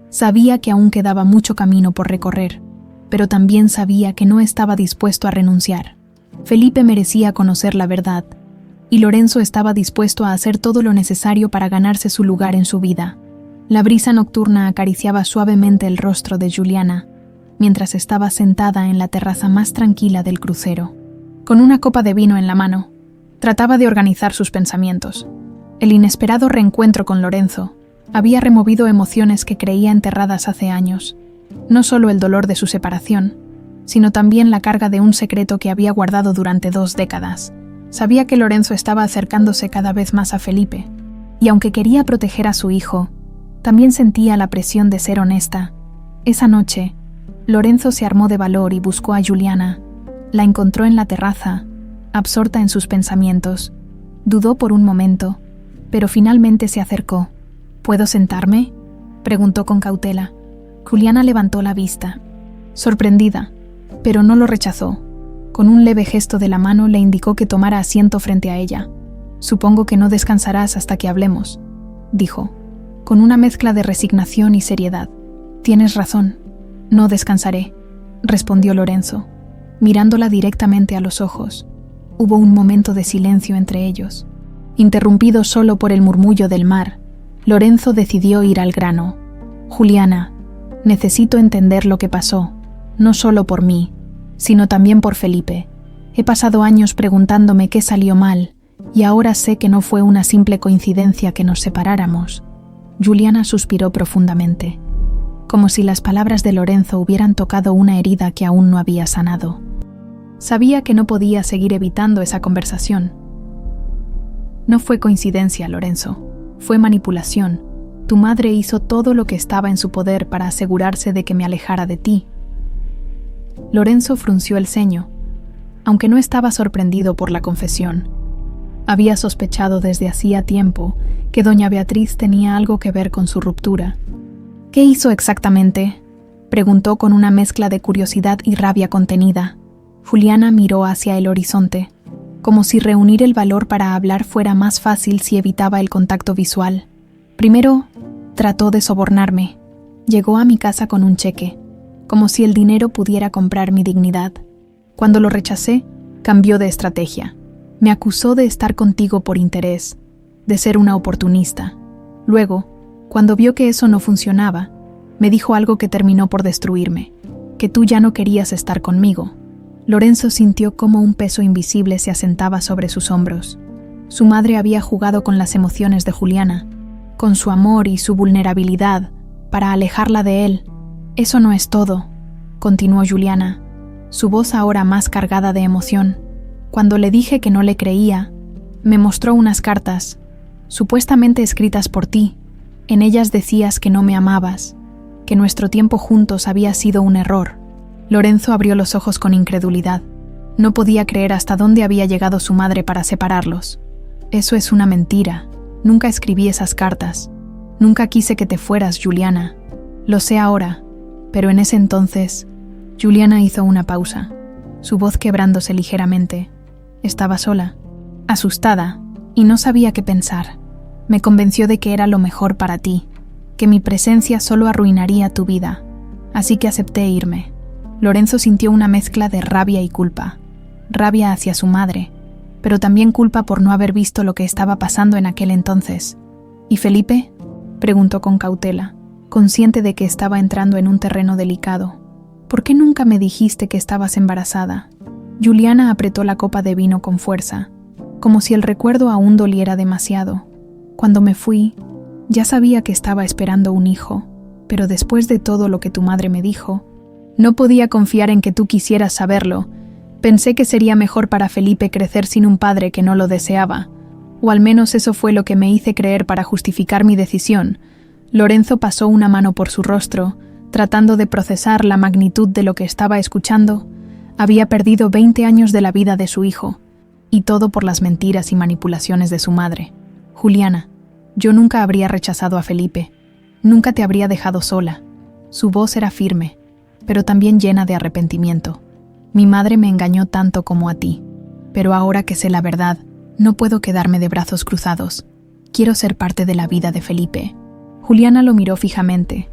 Sabía que aún quedaba mucho camino por recorrer, pero también sabía que no estaba dispuesto a renunciar. Felipe merecía conocer la verdad, y Lorenzo estaba dispuesto a hacer todo lo necesario para ganarse su lugar en su vida. La brisa nocturna acariciaba suavemente el rostro de Juliana, mientras estaba sentada en la terraza más tranquila del crucero. Con una copa de vino en la mano, trataba de organizar sus pensamientos. El inesperado reencuentro con Lorenzo había removido emociones que creía enterradas hace años. No solo el dolor de su separación, sino también la carga de un secreto que había guardado durante 2 décadas. Sabía que Lorenzo estaba acercándose cada vez más a Felipe, y aunque quería proteger a su hijo, también sentía la presión de ser honesta. Esa noche, Lorenzo se armó de valor y buscó a Juliana. La encontró en la terraza, absorta en sus pensamientos. Dudó por un momento, pero finalmente se acercó. ¿Puedo sentarme?, preguntó con cautela. Juliana levantó la vista, sorprendida, pero no lo rechazó. Con un leve gesto de la mano le indicó que tomara asiento frente a ella. «Supongo que no descansarás hasta que hablemos», dijo, con una mezcla de resignación y seriedad. «Tienes razón, no descansaré», respondió Lorenzo, mirándola directamente a los ojos. Hubo un momento de silencio entre ellos. Interrumpido solo por el murmullo del mar, Lorenzo decidió ir al grano. «Juliana, necesito entender lo que pasó, no solo por mí, sino también por Felipe. He pasado años preguntándome qué salió mal, y ahora sé que no fue una simple coincidencia que nos separáramos». Juliana suspiró profundamente, como si las palabras de Lorenzo hubieran tocado una herida que aún no había sanado. Sabía que no podía seguir evitando esa conversación. «No fue coincidencia, Lorenzo, fue manipulación. Tu madre hizo todo lo que estaba en su poder para asegurarse de que me alejara de ti». Lorenzo frunció el ceño, aunque no estaba sorprendido por la confesión. Había sospechado desde hacía tiempo que doña Beatriz tenía algo que ver con su ruptura. «¿Qué hizo exactamente?», preguntó con una mezcla de curiosidad y rabia contenida. Juliana miró hacia el horizonte, como si reunir el valor para hablar fuera más fácil si evitaba el contacto visual. «Primero, trató de sobornarme. Llegó a mi casa con un cheque, como si el dinero pudiera comprar mi dignidad. Cuando lo rechacé, cambió de estrategia. Me acusó de estar contigo por interés, de ser una oportunista. Luego, cuando vio que eso no funcionaba, me dijo algo que terminó por destruirme, que tú ya no querías estar conmigo». Lorenzo sintió cómo un peso invisible se asentaba sobre sus hombros. Su madre había jugado con las emociones de Juliana, con su amor y su vulnerabilidad, para alejarla de él. «Eso no es todo», continuó Juliana, su voz ahora más cargada de emoción. «Cuando le dije que no le creía, me mostró unas cartas, supuestamente escritas por ti. En ellas decías que no me amabas, que nuestro tiempo juntos había sido un error». Lorenzo abrió los ojos con incredulidad. No podía creer hasta dónde había llegado su madre para separarlos. «Eso es una mentira. Nunca escribí esas cartas. Nunca quise que te fueras, Juliana. Lo sé ahora, pero en ese entonces...». Juliana hizo una pausa, su voz quebrándose ligeramente. Estaba sola, asustada, y no sabía qué pensar. «Me convenció de que era lo mejor para ti, que mi presencia solo arruinaría tu vida, así que acepté irme». Lorenzo sintió una mezcla de rabia y culpa. Rabia hacia su madre, pero también culpa por no haber visto lo que estaba pasando en aquel entonces. «¿Y Felipe?», preguntó con cautela, consciente de que estaba entrando en un terreno delicado. «¿Por qué nunca me dijiste que estabas embarazada?». Juliana apretó la copa de vino con fuerza, como si el recuerdo aún doliera demasiado. «Cuando me fui, ya sabía que estaba esperando un hijo, pero después de todo lo que tu madre me dijo, no podía confiar en que tú quisieras saberlo. Pensé que sería mejor para Felipe crecer sin un padre que no lo deseaba, o al menos eso fue lo que me hice creer para justificar mi decisión». Lorenzo pasó una mano por su rostro, tratando de procesar la magnitud de lo que estaba escuchando. Había perdido 20 años de la vida de su hijo, y todo por las mentiras y manipulaciones de su madre. «Juliana, yo nunca habría rechazado a Felipe. Nunca te habría dejado sola». Su voz era firme, pero también llena de arrepentimiento. «Mi madre me engañó tanto como a ti, pero ahora que sé la verdad, no puedo quedarme de brazos cruzados. Quiero ser parte de la vida de Felipe». Juliana lo miró fijamente,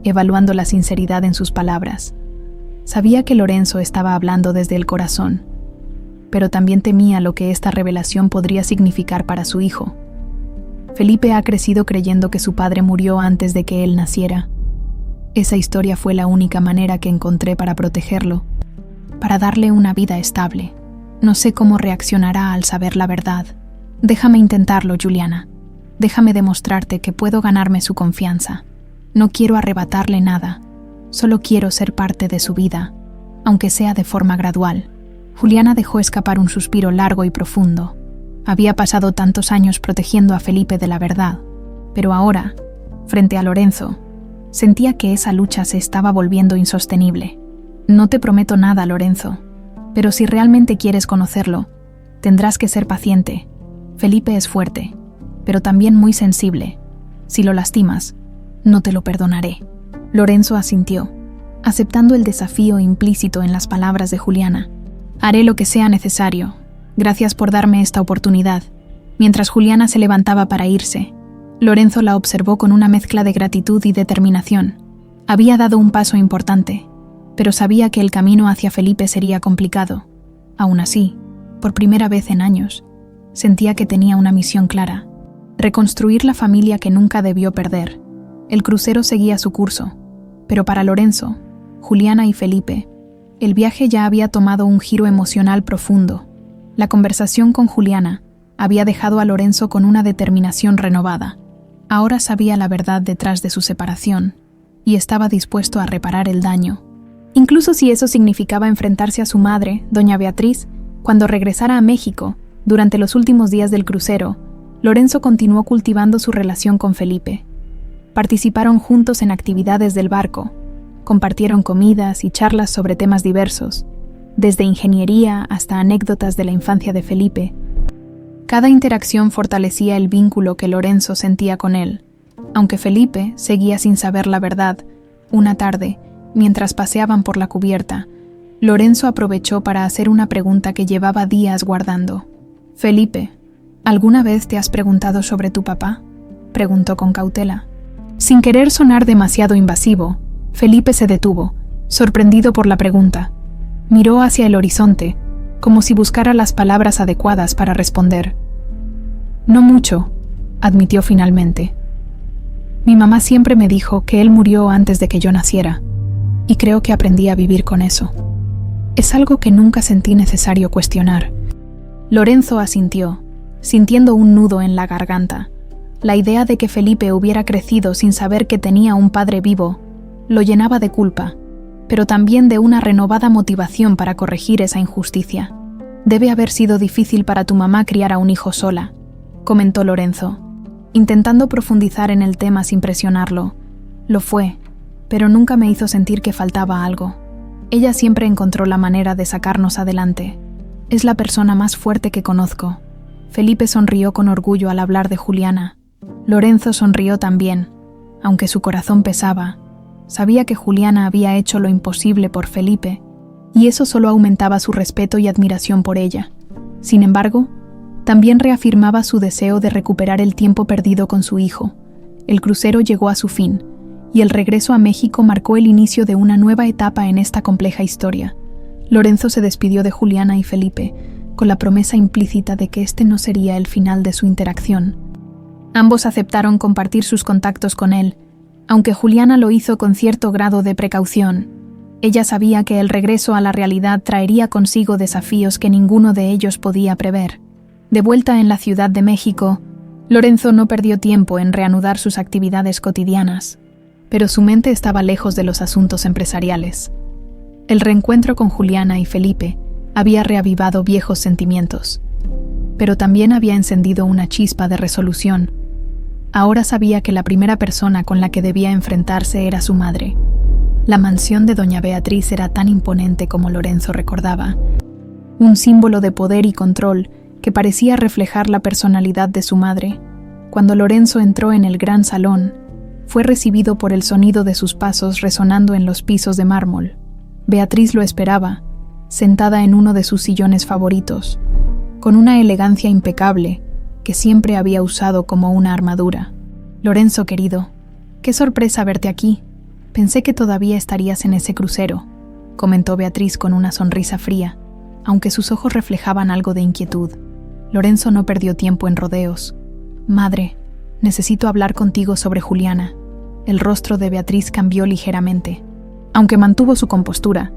evaluando la sinceridad en sus palabras. Sabía que Lorenzo estaba hablando desde el corazón, pero también temía lo que esta revelación podría significar para su hijo. Felipe ha crecido creyendo que su padre murió antes de que él naciera. Esa historia fue la única manera que encontré para protegerlo, para darle una vida estable. No sé cómo reaccionará al saber la verdad. Déjame intentarlo, Juliana. Déjame demostrarte que puedo ganarme su confianza. No quiero arrebatarle nada. Solo quiero ser parte de su vida, aunque sea de forma gradual. Juliana dejó escapar un suspiro largo y profundo. Había pasado tantos años protegiendo a Felipe de la verdad, pero ahora, frente a Lorenzo, sentía que esa lucha se estaba volviendo insostenible. No te prometo nada, Lorenzo, pero si realmente quieres conocerlo, tendrás que ser paciente. Felipe es fuerte, pero también muy sensible. Si lo lastimas, no te lo perdonaré. Lorenzo asintió, aceptando el desafío implícito en las palabras de Juliana. Haré lo que sea necesario. Gracias por darme esta oportunidad. Mientras Juliana se levantaba para irse, Lorenzo la observó con una mezcla de gratitud y determinación. Había dado un paso importante, pero sabía que el camino hacia Felipe sería complicado. Aún así, por primera vez en años, sentía que tenía una misión clara: reconstruir la familia que nunca debió perder. El crucero seguía su curso, pero para Lorenzo, Juliana y Felipe, el viaje ya había tomado un giro emocional profundo. La conversación con Juliana había dejado a Lorenzo con una determinación renovada. Ahora sabía la verdad detrás de su separación y estaba dispuesto a reparar el daño, incluso si eso significaba enfrentarse a su madre, doña Beatriz. Cuando regresara a México, durante los últimos días del crucero, Lorenzo continuó cultivando su relación con Felipe. Participaron juntos en actividades del barco, compartieron comidas y charlas sobre temas diversos, desde ingeniería hasta anécdotas de la infancia de Felipe. Cada interacción fortalecía el vínculo que Lorenzo sentía con él. Aunque Felipe seguía sin saber la verdad, una tarde, mientras paseaban por la cubierta, Lorenzo aprovechó para hacer una pregunta que llevaba días guardando. «Felipe, ¿alguna vez te has preguntado sobre tu papá?», preguntó con cautela. Sin querer sonar demasiado invasivo, Felipe se detuvo, sorprendido por la pregunta. Miró hacia el horizonte, como si buscara las palabras adecuadas para responder. «No mucho», admitió finalmente. «Mi mamá siempre me dijo que él murió antes de que yo naciera, y creo que aprendí a vivir con eso. Es algo que nunca sentí necesario cuestionar». Lorenzo asintió, sintiendo un nudo en la garganta. La idea de que Felipe hubiera crecido sin saber que tenía un padre vivo lo llenaba de culpa, pero también de una renovada motivación para corregir esa injusticia. «Debe haber sido difícil para tu mamá criar a un hijo sola», comentó Lorenzo, intentando profundizar en el tema sin presionarlo. «Lo fue, pero nunca me hizo sentir que faltaba algo. Ella siempre encontró la manera de sacarnos adelante. Es la persona más fuerte que conozco». Felipe sonrió con orgullo al hablar de Juliana. Lorenzo sonrió también, aunque su corazón pesaba. Sabía que Juliana había hecho lo imposible por Felipe, y eso solo aumentaba su respeto y admiración por ella. Sin embargo, también reafirmaba su deseo de recuperar el tiempo perdido con su hijo. El crucero llegó a su fin, y el regreso a México marcó el inicio de una nueva etapa en esta compleja historia. Lorenzo se despidió de Juliana y Felipe, con la promesa implícita de que este no sería el final de su interacción. Ambos aceptaron compartir sus contactos con él, aunque Juliana lo hizo con cierto grado de precaución. Ella sabía que el regreso a la realidad traería consigo desafíos que ninguno de ellos podía prever. De vuelta en la Ciudad de México, Lorenzo no perdió tiempo en reanudar sus actividades cotidianas, pero su mente estaba lejos de los asuntos empresariales. El reencuentro con Juliana y Felipe había reavivado viejos sentimientos, pero también había encendido una chispa de resolución. Ahora sabía que la primera persona con la que debía enfrentarse era su madre. La mansión de doña Beatriz era tan imponente como Lorenzo recordaba, un símbolo de poder y control que parecía reflejar la personalidad de su madre. Cuando Lorenzo entró en el gran salón, fue recibido por el sonido de sus pasos resonando en los pisos de mármol. Beatriz lo esperaba, sentada en uno de sus sillones favoritos, con una elegancia impecable que siempre había usado como una armadura. «Lorenzo, querido, qué sorpresa verte aquí. Pensé que todavía estarías en ese crucero», comentó Beatriz con una sonrisa fría, aunque sus ojos reflejaban algo de inquietud. Lorenzo no perdió tiempo en rodeos. «Madre, necesito hablar contigo sobre Juliana. El rostro de Beatriz cambió ligeramente. Aunque mantuvo su compostura,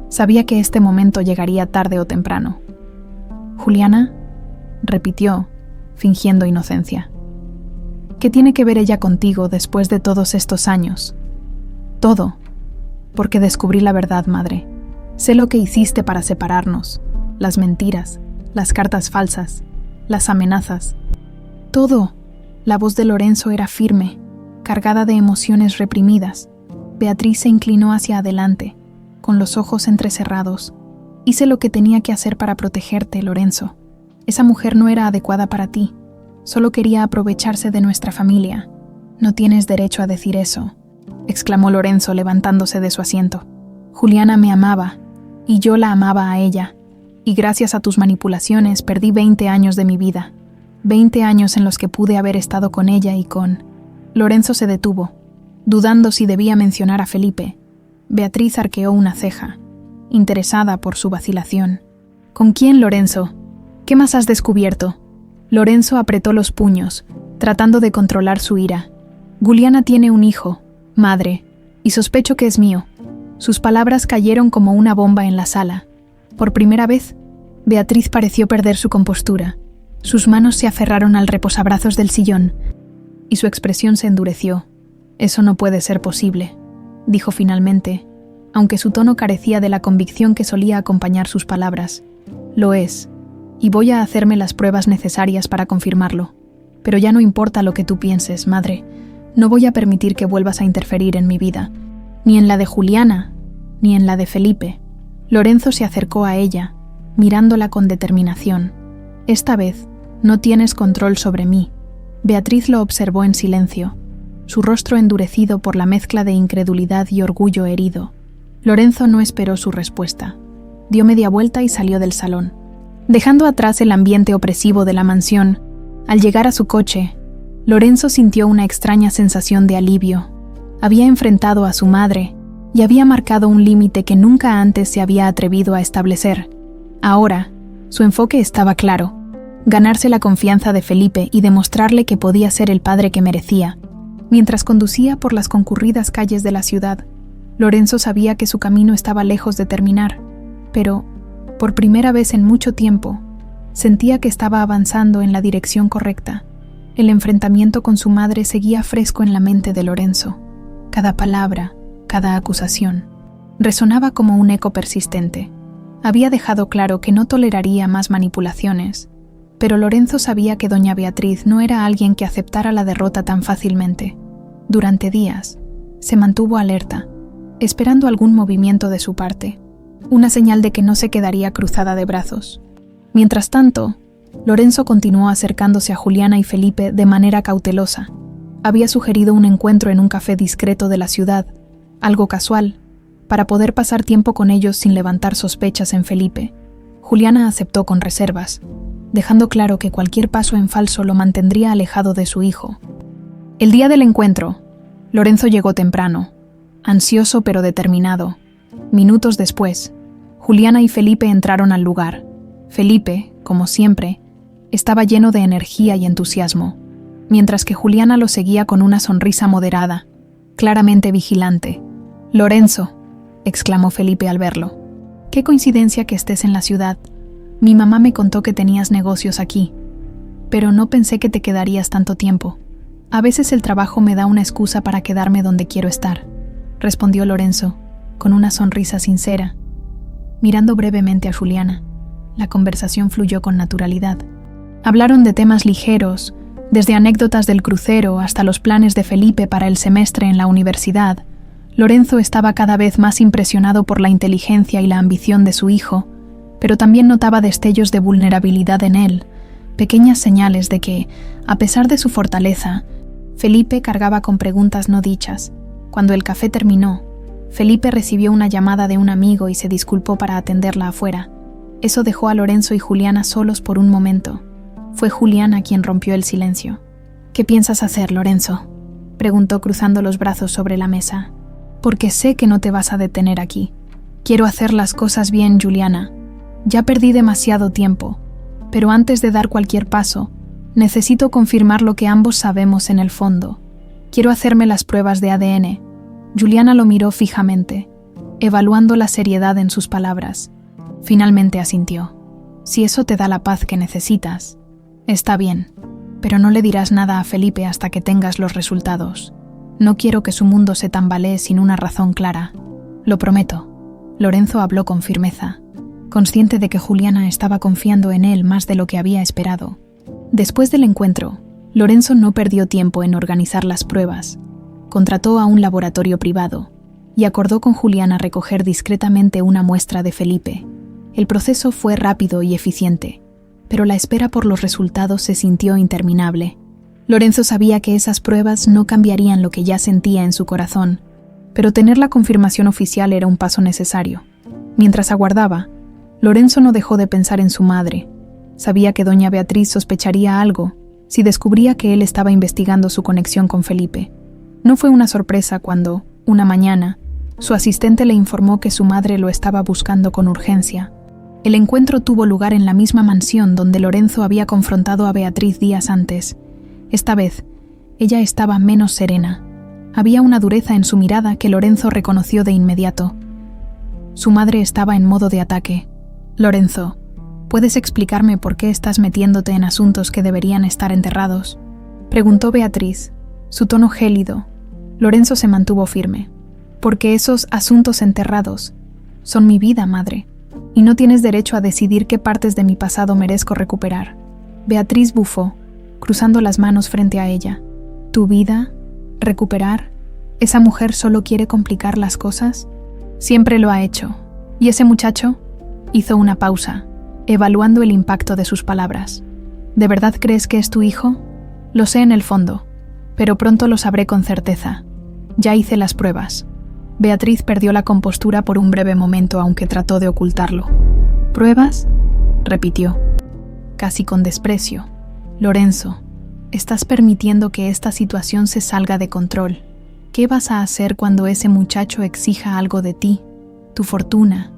sabía que este momento llegaría tarde o temprano. «¿Juliana?», repitió, fingiendo inocencia. «¿Qué tiene que ver ella contigo después de todos estos años?» «Todo, porque descubrí la verdad, madre. Sé lo que hiciste para separarnos, las mentiras, las cartas falsas, las amenazas. Todo». La voz de Lorenzo era firme, cargada de emociones reprimidas. Beatriz se inclinó hacia adelante, con los ojos entrecerrados. «Hice lo que tenía que hacer para protegerte, Lorenzo. Esa mujer no era adecuada para ti. Solo quería aprovecharse de nuestra familia. No tienes derecho a decir eso», exclamó Lorenzo levantándose de su asiento. «Juliana me amaba, y yo la amaba a ella. Y gracias a tus manipulaciones perdí 20 años de mi vida. 20 años en los que pude haber estado con ella y con...». Lorenzo se detuvo, dudando si debía mencionar a Felipe. Beatriz arqueó una ceja, interesada por su vacilación. «¿Con quién, Lorenzo? ¿Qué más has descubierto?». Lorenzo apretó los puños, tratando de controlar su ira. «Juliana tiene un hijo, madre, y sospecho que es mío». Sus palabras cayeron como una bomba en la sala. Por primera vez, Beatriz pareció perder su compostura. Sus manos se aferraron al reposabrazos del sillón, y su expresión se endureció. «Eso no puede ser posible», dijo finalmente, aunque su tono carecía de la convicción que solía acompañar sus palabras. «Lo es, y voy a hacerme las pruebas necesarias para confirmarlo. Pero ya no importa lo que tú pienses, madre. No voy a permitir que vuelvas a interferir en mi vida, ni en la de Juliana, ni en la de Felipe». Lorenzo se acercó a ella, mirándola con determinación. «Esta vez, no tienes control sobre mí». Beatriz lo observó en silencio, su rostro endurecido por la mezcla de incredulidad y orgullo herido. Lorenzo no esperó su respuesta. Dio media vuelta y salió del salón. Dejando atrás el ambiente opresivo de la mansión, al llegar a su coche, Lorenzo sintió una extraña sensación de alivio. Había enfrentado a su madre y había marcado un límite que nunca antes se había atrevido a establecer. Ahora, su enfoque estaba claro: ganarse la confianza de Felipe y demostrarle que podía ser el padre que merecía. Mientras conducía por las concurridas calles de la ciudad, Lorenzo sabía que su camino estaba lejos de terminar, pero, por primera vez en mucho tiempo, sentía que estaba avanzando en la dirección correcta. El enfrentamiento con su madre seguía fresco en la mente de Lorenzo. Cada palabra, cada acusación, resonaba como un eco persistente. Había dejado claro que no toleraría más manipulaciones, pero Lorenzo sabía que doña Beatriz no era alguien que aceptara la derrota tan fácilmente. Durante días, se mantuvo alerta, esperando algún movimiento de su parte, una señal de que no se quedaría cruzada de brazos. Mientras tanto, Lorenzo continuó acercándose a Juliana y Felipe de manera cautelosa. Había sugerido un encuentro en un café discreto de la ciudad, algo casual, para poder pasar tiempo con ellos sin levantar sospechas en Felipe. Juliana aceptó con reservas, dejando claro que cualquier paso en falso lo mantendría alejado de su hijo. El día del encuentro, Lorenzo llegó temprano, ansioso pero determinado. Minutos después, Juliana y Felipe entraron al lugar. Felipe, como siempre, estaba lleno de energía y entusiasmo, mientras que Juliana lo seguía con una sonrisa moderada, claramente vigilante. «Lorenzo», exclamó Felipe al verlo, «qué coincidencia que estés en la ciudad. Mi mamá me contó que tenías negocios aquí, pero no pensé que te quedarías tanto tiempo. A veces el trabajo me da una excusa para quedarme donde quiero estar», respondió Lorenzo, con una sonrisa sincera. Mirando brevemente a Juliana, la conversación fluyó con naturalidad. Hablaron de temas ligeros, desde anécdotas del crucero hasta los planes de Felipe para el semestre en la universidad. Lorenzo estaba cada vez más impresionado por la inteligencia y la ambición de su hijo, pero también notaba destellos de vulnerabilidad en él, pequeñas señales de que, a pesar de su fortaleza, Felipe cargaba con preguntas no dichas. Cuando el café terminó, Felipe recibió una llamada de un amigo y se disculpó para atenderla afuera. Eso dejó a Lorenzo y Juliana solos por un momento. Fue Juliana quien rompió el silencio. «¿Qué piensas hacer, Lorenzo?», preguntó cruzando los brazos sobre la mesa. «Porque sé que no te vas a detener aquí. Quiero hacer las cosas bien, Juliana. Ya perdí demasiado tiempo, pero antes de dar cualquier paso, Necesito confirmar lo que ambos sabemos en el fondo. Quiero hacerme las pruebas de ADN. Juliana lo miró fijamente, evaluando la seriedad en sus palabras. Finalmente asintió. Si eso te da la paz que necesitas, está bien, pero no le dirás nada a Felipe hasta que tengas los resultados. No quiero que su mundo se tambalee sin una razón clara. Lo prometo. Lorenzo habló con firmeza, consciente de que Juliana estaba confiando en él más de lo que había esperado. Después del encuentro, Lorenzo no perdió tiempo en organizar las pruebas. Contrató a un laboratorio privado y acordó con Juliana recoger discretamente una muestra de Felipe. El proceso fue rápido y eficiente, pero la espera por los resultados se sintió interminable. Lorenzo sabía que esas pruebas no cambiarían lo que ya sentía en su corazón, pero tener la confirmación oficial era un paso necesario. Mientras aguardaba, Lorenzo no dejó de pensar en su madre. Sabía que doña Beatriz sospecharía algo si descubría que él estaba investigando su conexión con Felipe. No fue una sorpresa cuando, una mañana, su asistente le informó que su madre lo estaba buscando con urgencia. El encuentro tuvo lugar en la misma mansión donde Lorenzo había confrontado a Beatriz días antes. Esta vez, ella estaba menos serena. Había una dureza en su mirada que Lorenzo reconoció de inmediato. Su madre estaba en modo de ataque. «Lorenzo, ¿puedes explicarme por qué estás metiéndote en asuntos que deberían estar enterrados?», preguntó Beatriz, su tono gélido. Lorenzo se mantuvo firme. «Porque esos asuntos enterrados son mi vida, madre, y no tienes derecho a decidir qué partes de mi pasado merezco recuperar». Beatriz bufó, cruzando las manos frente a ella. «¿Tu vida? ¿Recuperar? ¿Esa mujer solo quiere complicar las cosas? Siempre lo ha hecho. ¿Y ese muchacho?». Hizo una pausa, evaluando el impacto de sus palabras. «¿De verdad crees que es tu hijo?». «Lo sé en el fondo, pero pronto lo sabré con certeza. Ya hice las pruebas». Beatriz perdió la compostura por un breve momento, aunque trató de ocultarlo. «¿Pruebas?», repitió, casi con desprecio. «Lorenzo, estás permitiendo que esta situación se salga de control. ¿Qué vas a hacer cuando ese muchacho exija algo de ti? Tu fortuna,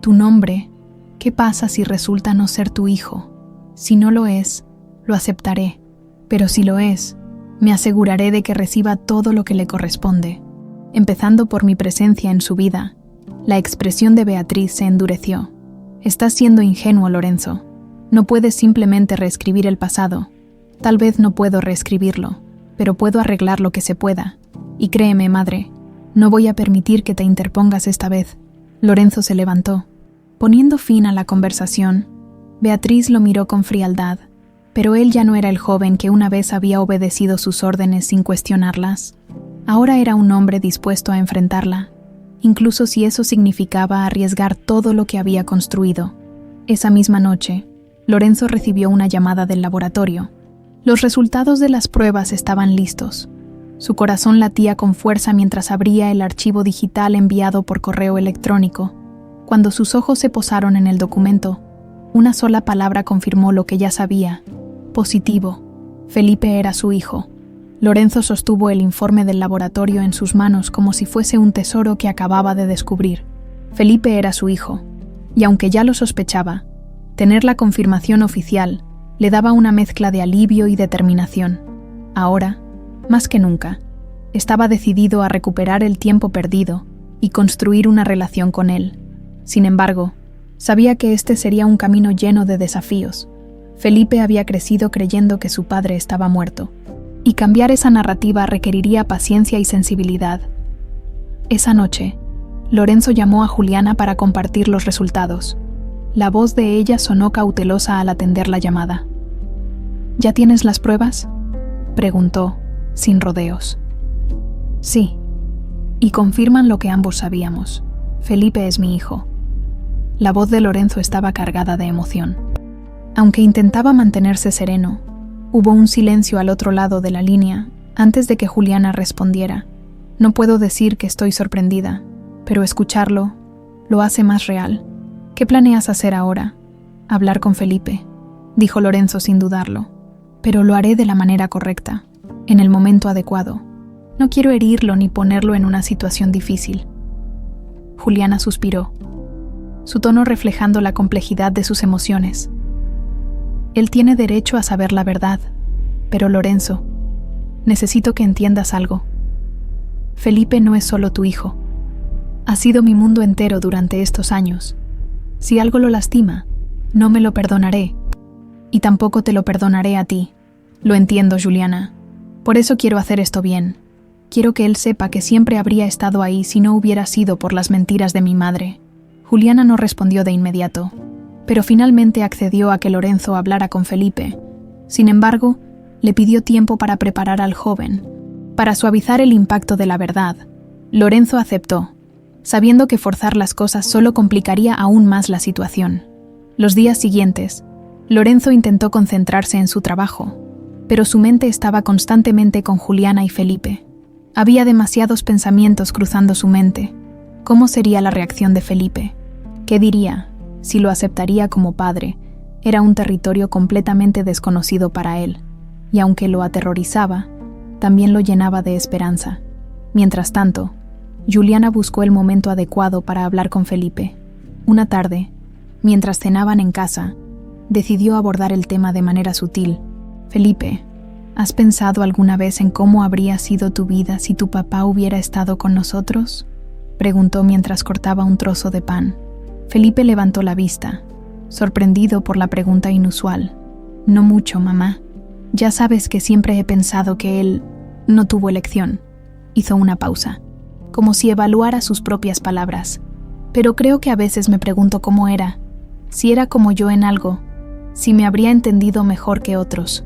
tu nombre. ¿Qué pasa si resulta no ser tu hijo? Si no lo es, lo aceptaré, pero si lo es, me aseguraré de que reciba todo lo que le corresponde, empezando por mi presencia en su vida». La expresión de Beatriz se endureció. «Estás siendo ingenuo, Lorenzo. No puedes simplemente reescribir el pasado. Tal vez no puedo reescribirlo, pero puedo arreglar lo que se pueda. Y créeme, madre, no voy a permitir que te interpongas esta vez». Lorenzo se levantó. Poniendo fin a la conversación, Beatriz lo miró con frialdad, pero él ya no era el joven que una vez había obedecido sus órdenes sin cuestionarlas. Ahora era un hombre dispuesto a enfrentarla, incluso si eso significaba arriesgar todo lo que había construido. Esa misma noche, Lorenzo recibió una llamada del laboratorio. Los resultados de las pruebas estaban listos. Su corazón latía con fuerza mientras abría el archivo digital enviado por correo electrónico. Cuando sus ojos se posaron en el documento, una sola palabra confirmó lo que ya sabía: positivo. Felipe era su hijo. Lorenzo sostuvo el informe del laboratorio en sus manos como si fuese un tesoro que acababa de descubrir. Felipe era su hijo, y aunque ya lo sospechaba, tener la confirmación oficial le daba una mezcla de alivio y determinación. Ahora, más que nunca, estaba decidido a recuperar el tiempo perdido y construir una relación con él. Sin embargo, sabía que este sería un camino lleno de desafíos. Felipe había crecido creyendo que su padre estaba muerto, y cambiar esa narrativa requeriría paciencia y sensibilidad. Esa noche, Lorenzo llamó a Juliana para compartir los resultados. La voz de ella sonó cautelosa al atender la llamada. «¿Ya tienes las pruebas?», preguntó, sin rodeos. «Sí, y confirman lo que ambos sabíamos. Felipe es mi hijo». La voz de Lorenzo estaba cargada de emoción. Aunque intentaba mantenerse sereno, hubo un silencio al otro lado de la línea antes de que Juliana respondiera. «No puedo decir que estoy sorprendida, pero escucharlo lo hace más real. ¿Qué planeas hacer ahora?». «Hablar con Felipe», dijo Lorenzo sin dudarlo. «Pero lo haré de la manera correcta, en el momento adecuado. No quiero herirlo ni ponerlo en una situación difícil». Juliana suspiró, su tono reflejando la complejidad de sus emociones. «Él tiene derecho a saber la verdad», Pero Lorenzo, necesito que entiendas algo. Felipe no es solo tu hijo. Ha sido mi mundo entero durante estos años. Si algo lo lastima, no me lo perdonaré. Y tampoco te lo perdonaré a ti. Lo entiendo, Juliana. Por eso quiero hacer esto bien. Quiero que él sepa que siempre habría estado ahí si no hubiera sido por las mentiras de mi madre. Juliana no respondió de inmediato, pero finalmente accedió a que Lorenzo hablara con Felipe. Sin embargo, le pidió tiempo para preparar al joven, para suavizar el impacto de la verdad. Lorenzo aceptó, sabiendo que forzar las cosas solo complicaría aún más la situación. Los días siguientes, Lorenzo intentó concentrarse en su trabajo, pero su mente estaba constantemente con Juliana y Felipe. Había demasiados pensamientos cruzando su mente. ¿Cómo sería la reacción de Felipe? ¿Qué diría? Si lo aceptaría como padre, era un territorio completamente desconocido para él, y aunque lo aterrorizaba, también lo llenaba de esperanza. Mientras tanto, Juliana buscó el momento adecuado para hablar con Felipe. Una tarde, mientras cenaban en casa, decidió abordar el tema de manera sutil. Felipe, ¿has pensado alguna vez en cómo habría sido tu vida si tu papá hubiera estado con nosotros?, preguntó mientras cortaba un trozo de pan. Felipe levantó la vista, sorprendido por la pregunta inusual. No mucho, mamá. Ya sabes que siempre he pensado que él no tuvo elección. Hizo una pausa, como si evaluara sus propias palabras. Pero creo que a veces me pregunto cómo era, si era como yo en algo, si me habría entendido mejor que otros.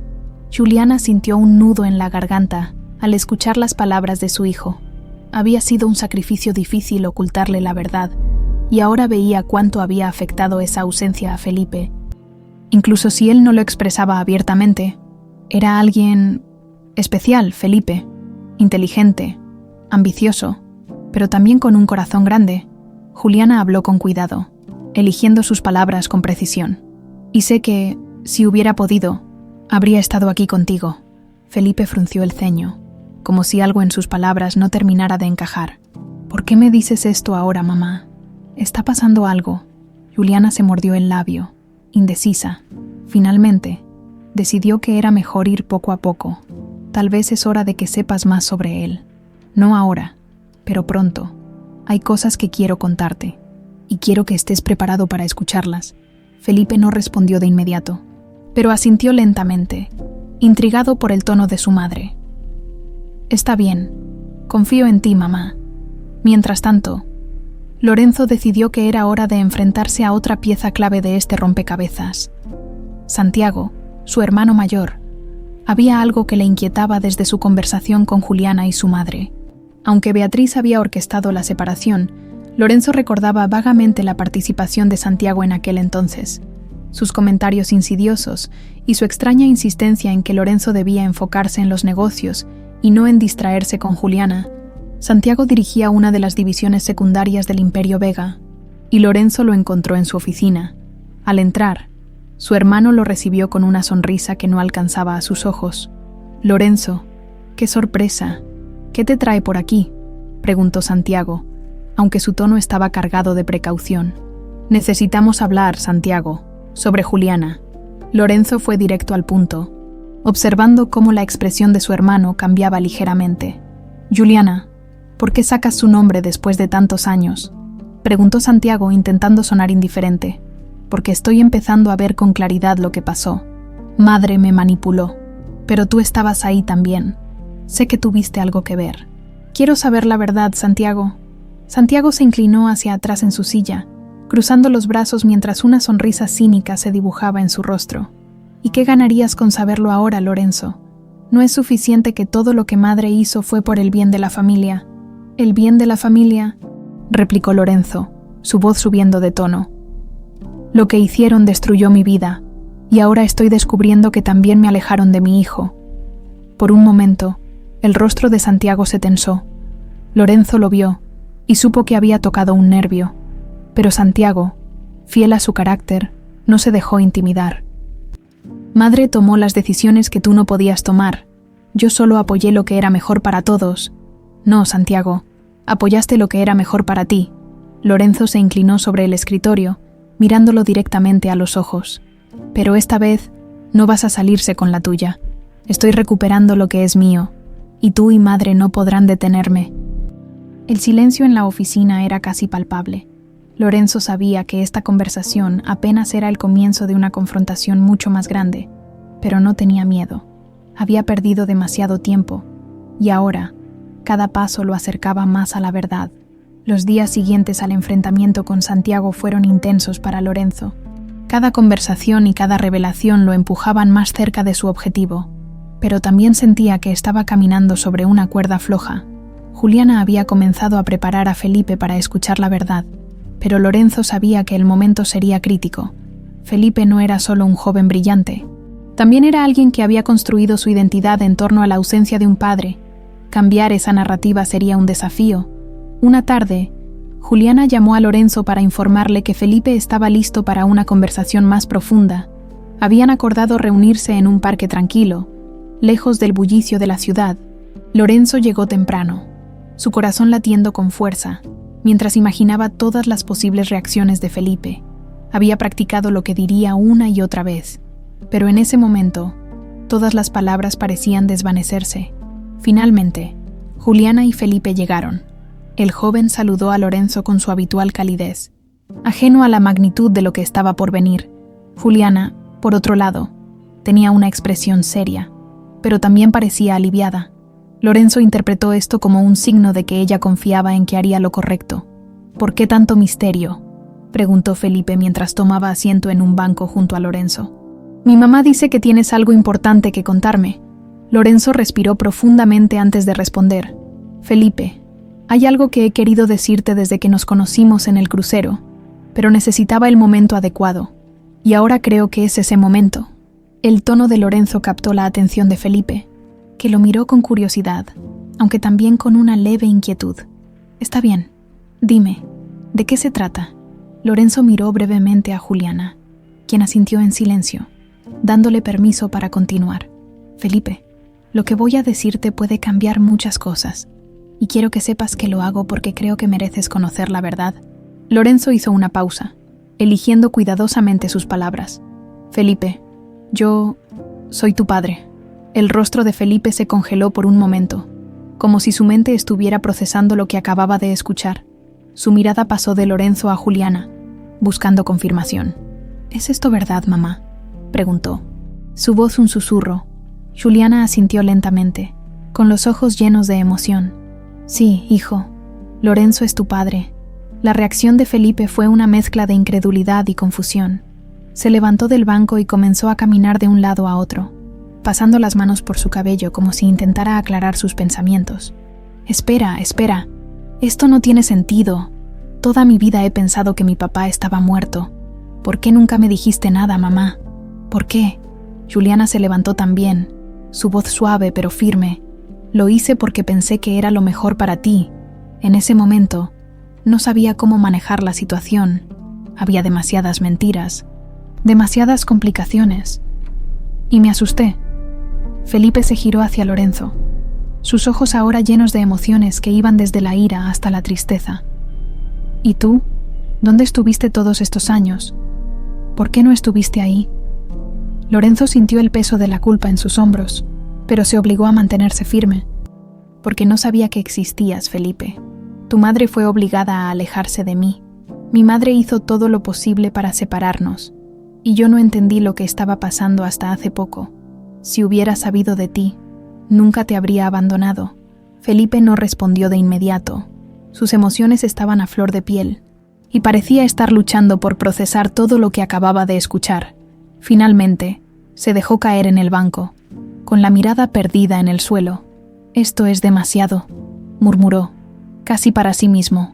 Juliana sintió un nudo en la garganta al escuchar las palabras de su hijo. Había sido un sacrificio difícil ocultarle la verdad, y ahora veía cuánto había afectado esa ausencia a Felipe. Incluso si él no lo expresaba abiertamente, era alguien especial, Felipe, inteligente, ambicioso, pero también con un corazón grande. Juliana habló con cuidado, eligiendo sus palabras con precisión. Y sé que, si hubiera podido, habría estado aquí contigo. Felipe frunció el ceño, como si algo en sus palabras no terminara de encajar. ¿Por qué me dices esto ahora, mamá? ¿Está pasando algo? Juliana se mordió el labio, indecisa. Finalmente, decidió que era mejor ir poco a poco. Tal vez es hora de que sepas más sobre él. No ahora, pero pronto. Hay cosas que quiero contarte, y quiero que estés preparado para escucharlas. Felipe no respondió de inmediato, pero asintió lentamente, intrigado por el tono de su madre. Está bien, confío en ti, mamá. Mientras tanto, Lorenzo decidió que era hora de enfrentarse a otra pieza clave de este rompecabezas. Santiago, su hermano mayor. Había algo que le inquietaba desde su conversación con Juliana y su madre. Aunque Beatriz había orquestado la separación, Lorenzo recordaba vagamente la participación de Santiago en aquel entonces, sus comentarios insidiosos y su extraña insistencia en que Lorenzo debía enfocarse en los negocios y no en distraerse con Juliana. Santiago dirigía una de las divisiones secundarias del Imperio Vega, y Lorenzo lo encontró en su oficina. Al entrar, su hermano lo recibió con una sonrisa que no alcanzaba a sus ojos. «Lorenzo, qué sorpresa. ¿Qué te trae por aquí?», preguntó Santiago, aunque su tono estaba cargado de precaución. «Necesitamos hablar, Santiago, sobre Juliana». Lorenzo fue directo al punto, observando cómo la expresión de su hermano cambiaba ligeramente. «Juliana, ¿por qué sacas su nombre después de tantos años?», preguntó Santiago intentando sonar indiferente. «Porque estoy empezando a ver con claridad lo que pasó. Madre me manipuló, pero tú estabas ahí también. Sé que tuviste algo que ver». «Quiero saber la verdad, Santiago». Santiago se inclinó hacia atrás en su silla, cruzando los brazos mientras una sonrisa cínica se dibujaba en su rostro. «¿Y qué ganarías con saberlo ahora, Lorenzo? No es suficiente que todo lo que madre hizo fue por el bien de la familia». «¿El bien de la familia?», replicó Lorenzo, su voz subiendo de tono. «Lo que hicieron destruyó mi vida, y ahora estoy descubriendo que también me alejaron de mi hijo». Por un momento, el rostro de Santiago se tensó. Lorenzo lo vio, y supo que había tocado un nervio, pero Santiago, fiel a su carácter, no se dejó intimidar. «Madre tomó las decisiones que tú no podías tomar. Yo solo apoyé lo que era mejor para todos». «No, Santiago, apoyaste lo que era mejor para ti». Lorenzo se inclinó sobre el escritorio, mirándolo directamente a los ojos. «Pero esta vez no vas a salirse con la tuya. Estoy recuperando lo que es mío, y tú y madre no podrán detenerme. El silencio en la oficina era casi palpable. Lorenzo sabía que esta conversación apenas era el comienzo de una confrontación mucho más grande, pero no tenía miedo. Había perdido demasiado tiempo, y ahora, cada paso lo acercaba más a la verdad. Los días siguientes al enfrentamiento con Santiago fueron intensos para Lorenzo. Cada conversación y cada revelación lo empujaban más cerca de su objetivo, pero también sentía que estaba caminando sobre una cuerda floja. Juliana había comenzado a preparar a Felipe para escuchar la verdad, pero Lorenzo sabía que el momento sería crítico. Felipe no era solo un joven brillante, también era alguien que había construido su identidad en torno a la ausencia de un padre. Cambiar esa narrativa sería un desafío. Una tarde, Juliana llamó a Lorenzo para informarle que Felipe estaba listo para una conversación más profunda. Habían acordado reunirse en un parque tranquilo, lejos del bullicio de la ciudad. Lorenzo llegó temprano, su corazón latiendo con fuerza, mientras imaginaba todas las posibles reacciones de Felipe. Había practicado lo que diría una y otra vez, pero en ese momento, todas las palabras parecían desvanecerse. Finalmente, Juliana y Felipe llegaron. El joven saludó a Lorenzo con su habitual calidez, ajeno a la magnitud de lo que estaba por venir. Juliana, por otro lado, tenía una expresión seria, pero también parecía aliviada. Lorenzo interpretó esto como un signo de que ella confiaba en que haría lo correcto. ¿Por qué tanto misterio?, preguntó Felipe mientras tomaba asiento en un banco junto a Lorenzo. Mi mamá dice que tienes algo importante que contarme. Lorenzo respiró profundamente antes de responder. Felipe, hay algo que he querido decirte desde que nos conocimos en el crucero, pero necesitaba el momento adecuado, y ahora creo que es ese momento. El tono de Lorenzo captó la atención de Felipe, que lo miró con curiosidad, aunque también con una leve inquietud. Está bien, dime, ¿de qué se trata? Lorenzo miró brevemente a Juliana, quien asintió en silencio, dándole permiso para continuar. Felipe, lo que voy a decirte puede cambiar muchas cosas, y quiero que sepas que lo hago porque creo que mereces conocer la verdad. Lorenzo hizo una pausa, eligiendo cuidadosamente sus palabras. Felipe, yo soy tu padre. El rostro de Felipe se congeló por un momento, como si su mente estuviera procesando lo que acababa de escuchar. Su mirada pasó de Lorenzo a Juliana, buscando confirmación. ¿Es esto verdad, mamá?, preguntó. Su voz un susurro. Juliana asintió lentamente, con los ojos llenos de emoción. Sí, hijo, Lorenzo es tu padre. La reacción de Felipe fue una mezcla de incredulidad y confusión. Se levantó del banco y comenzó a caminar de un lado a otro, pasando las manos por su cabello como si intentara aclarar sus pensamientos. Espera, esto no tiene sentido. Toda mi vida he pensado que mi papá estaba muerto. ¿Por qué nunca me dijiste nada, mamá? ¿Por qué? Juliana se levantó también, su voz suave pero firme. Lo hice porque pensé que era lo mejor para ti. En ese momento, no sabía cómo manejar la situación. Había demasiadas mentiras, demasiadas complicaciones. Y me asusté. Felipe se giró hacia Lorenzo, sus ojos ahora llenos de emociones que iban desde la ira hasta la tristeza. ¿Y tú? ¿Dónde estuviste todos estos años? ¿Por qué no estuviste ahí? Lorenzo sintió el peso de la culpa en sus hombros, pero se obligó a mantenerse firme. Porque no sabía que existías, Felipe. Tu madre fue obligada a alejarse de mí. Mi madre hizo todo lo posible para separarnos, y yo no entendí lo que estaba pasando hasta hace poco. Si hubiera sabido de ti, nunca te habría abandonado. Felipe no respondió de inmediato. Sus emociones estaban a flor de piel, y parecía estar luchando por procesar todo lo que acababa de escuchar. Finalmente, se dejó caer en el banco, con la mirada perdida en el suelo. Esto es demasiado, murmuró, casi para sí mismo.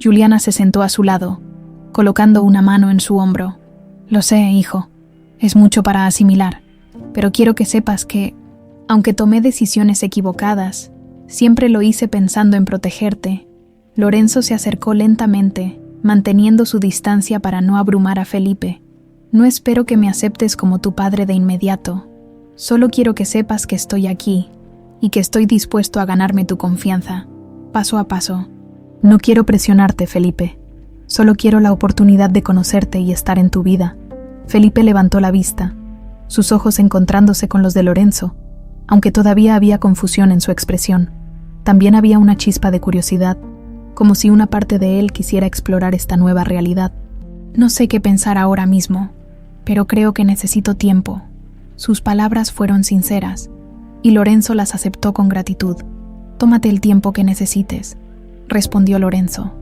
Juliana se sentó a su lado, colocando una mano en su hombro. Lo sé, hijo, es mucho para asimilar, pero quiero que sepas que, aunque tomé decisiones equivocadas, siempre lo hice pensando en protegerte. Lorenzo se acercó lentamente, manteniendo su distancia para no abrumar a Felipe. No espero que me aceptes como tu padre de inmediato. Solo quiero que sepas que estoy aquí y que estoy dispuesto a ganarme tu confianza, paso a paso. No quiero presionarte, Felipe. Solo quiero la oportunidad de conocerte y estar en tu vida. Felipe levantó la vista, sus ojos encontrándose con los de Lorenzo, aunque todavía había confusión en su expresión. También había una chispa de curiosidad, como si una parte de él quisiera explorar esta nueva realidad. No sé qué pensar ahora mismo, pero creo que necesito tiempo. Sus palabras fueron sinceras, y Lorenzo las aceptó con gratitud. Tómate el tiempo que necesites, respondió Lorenzo.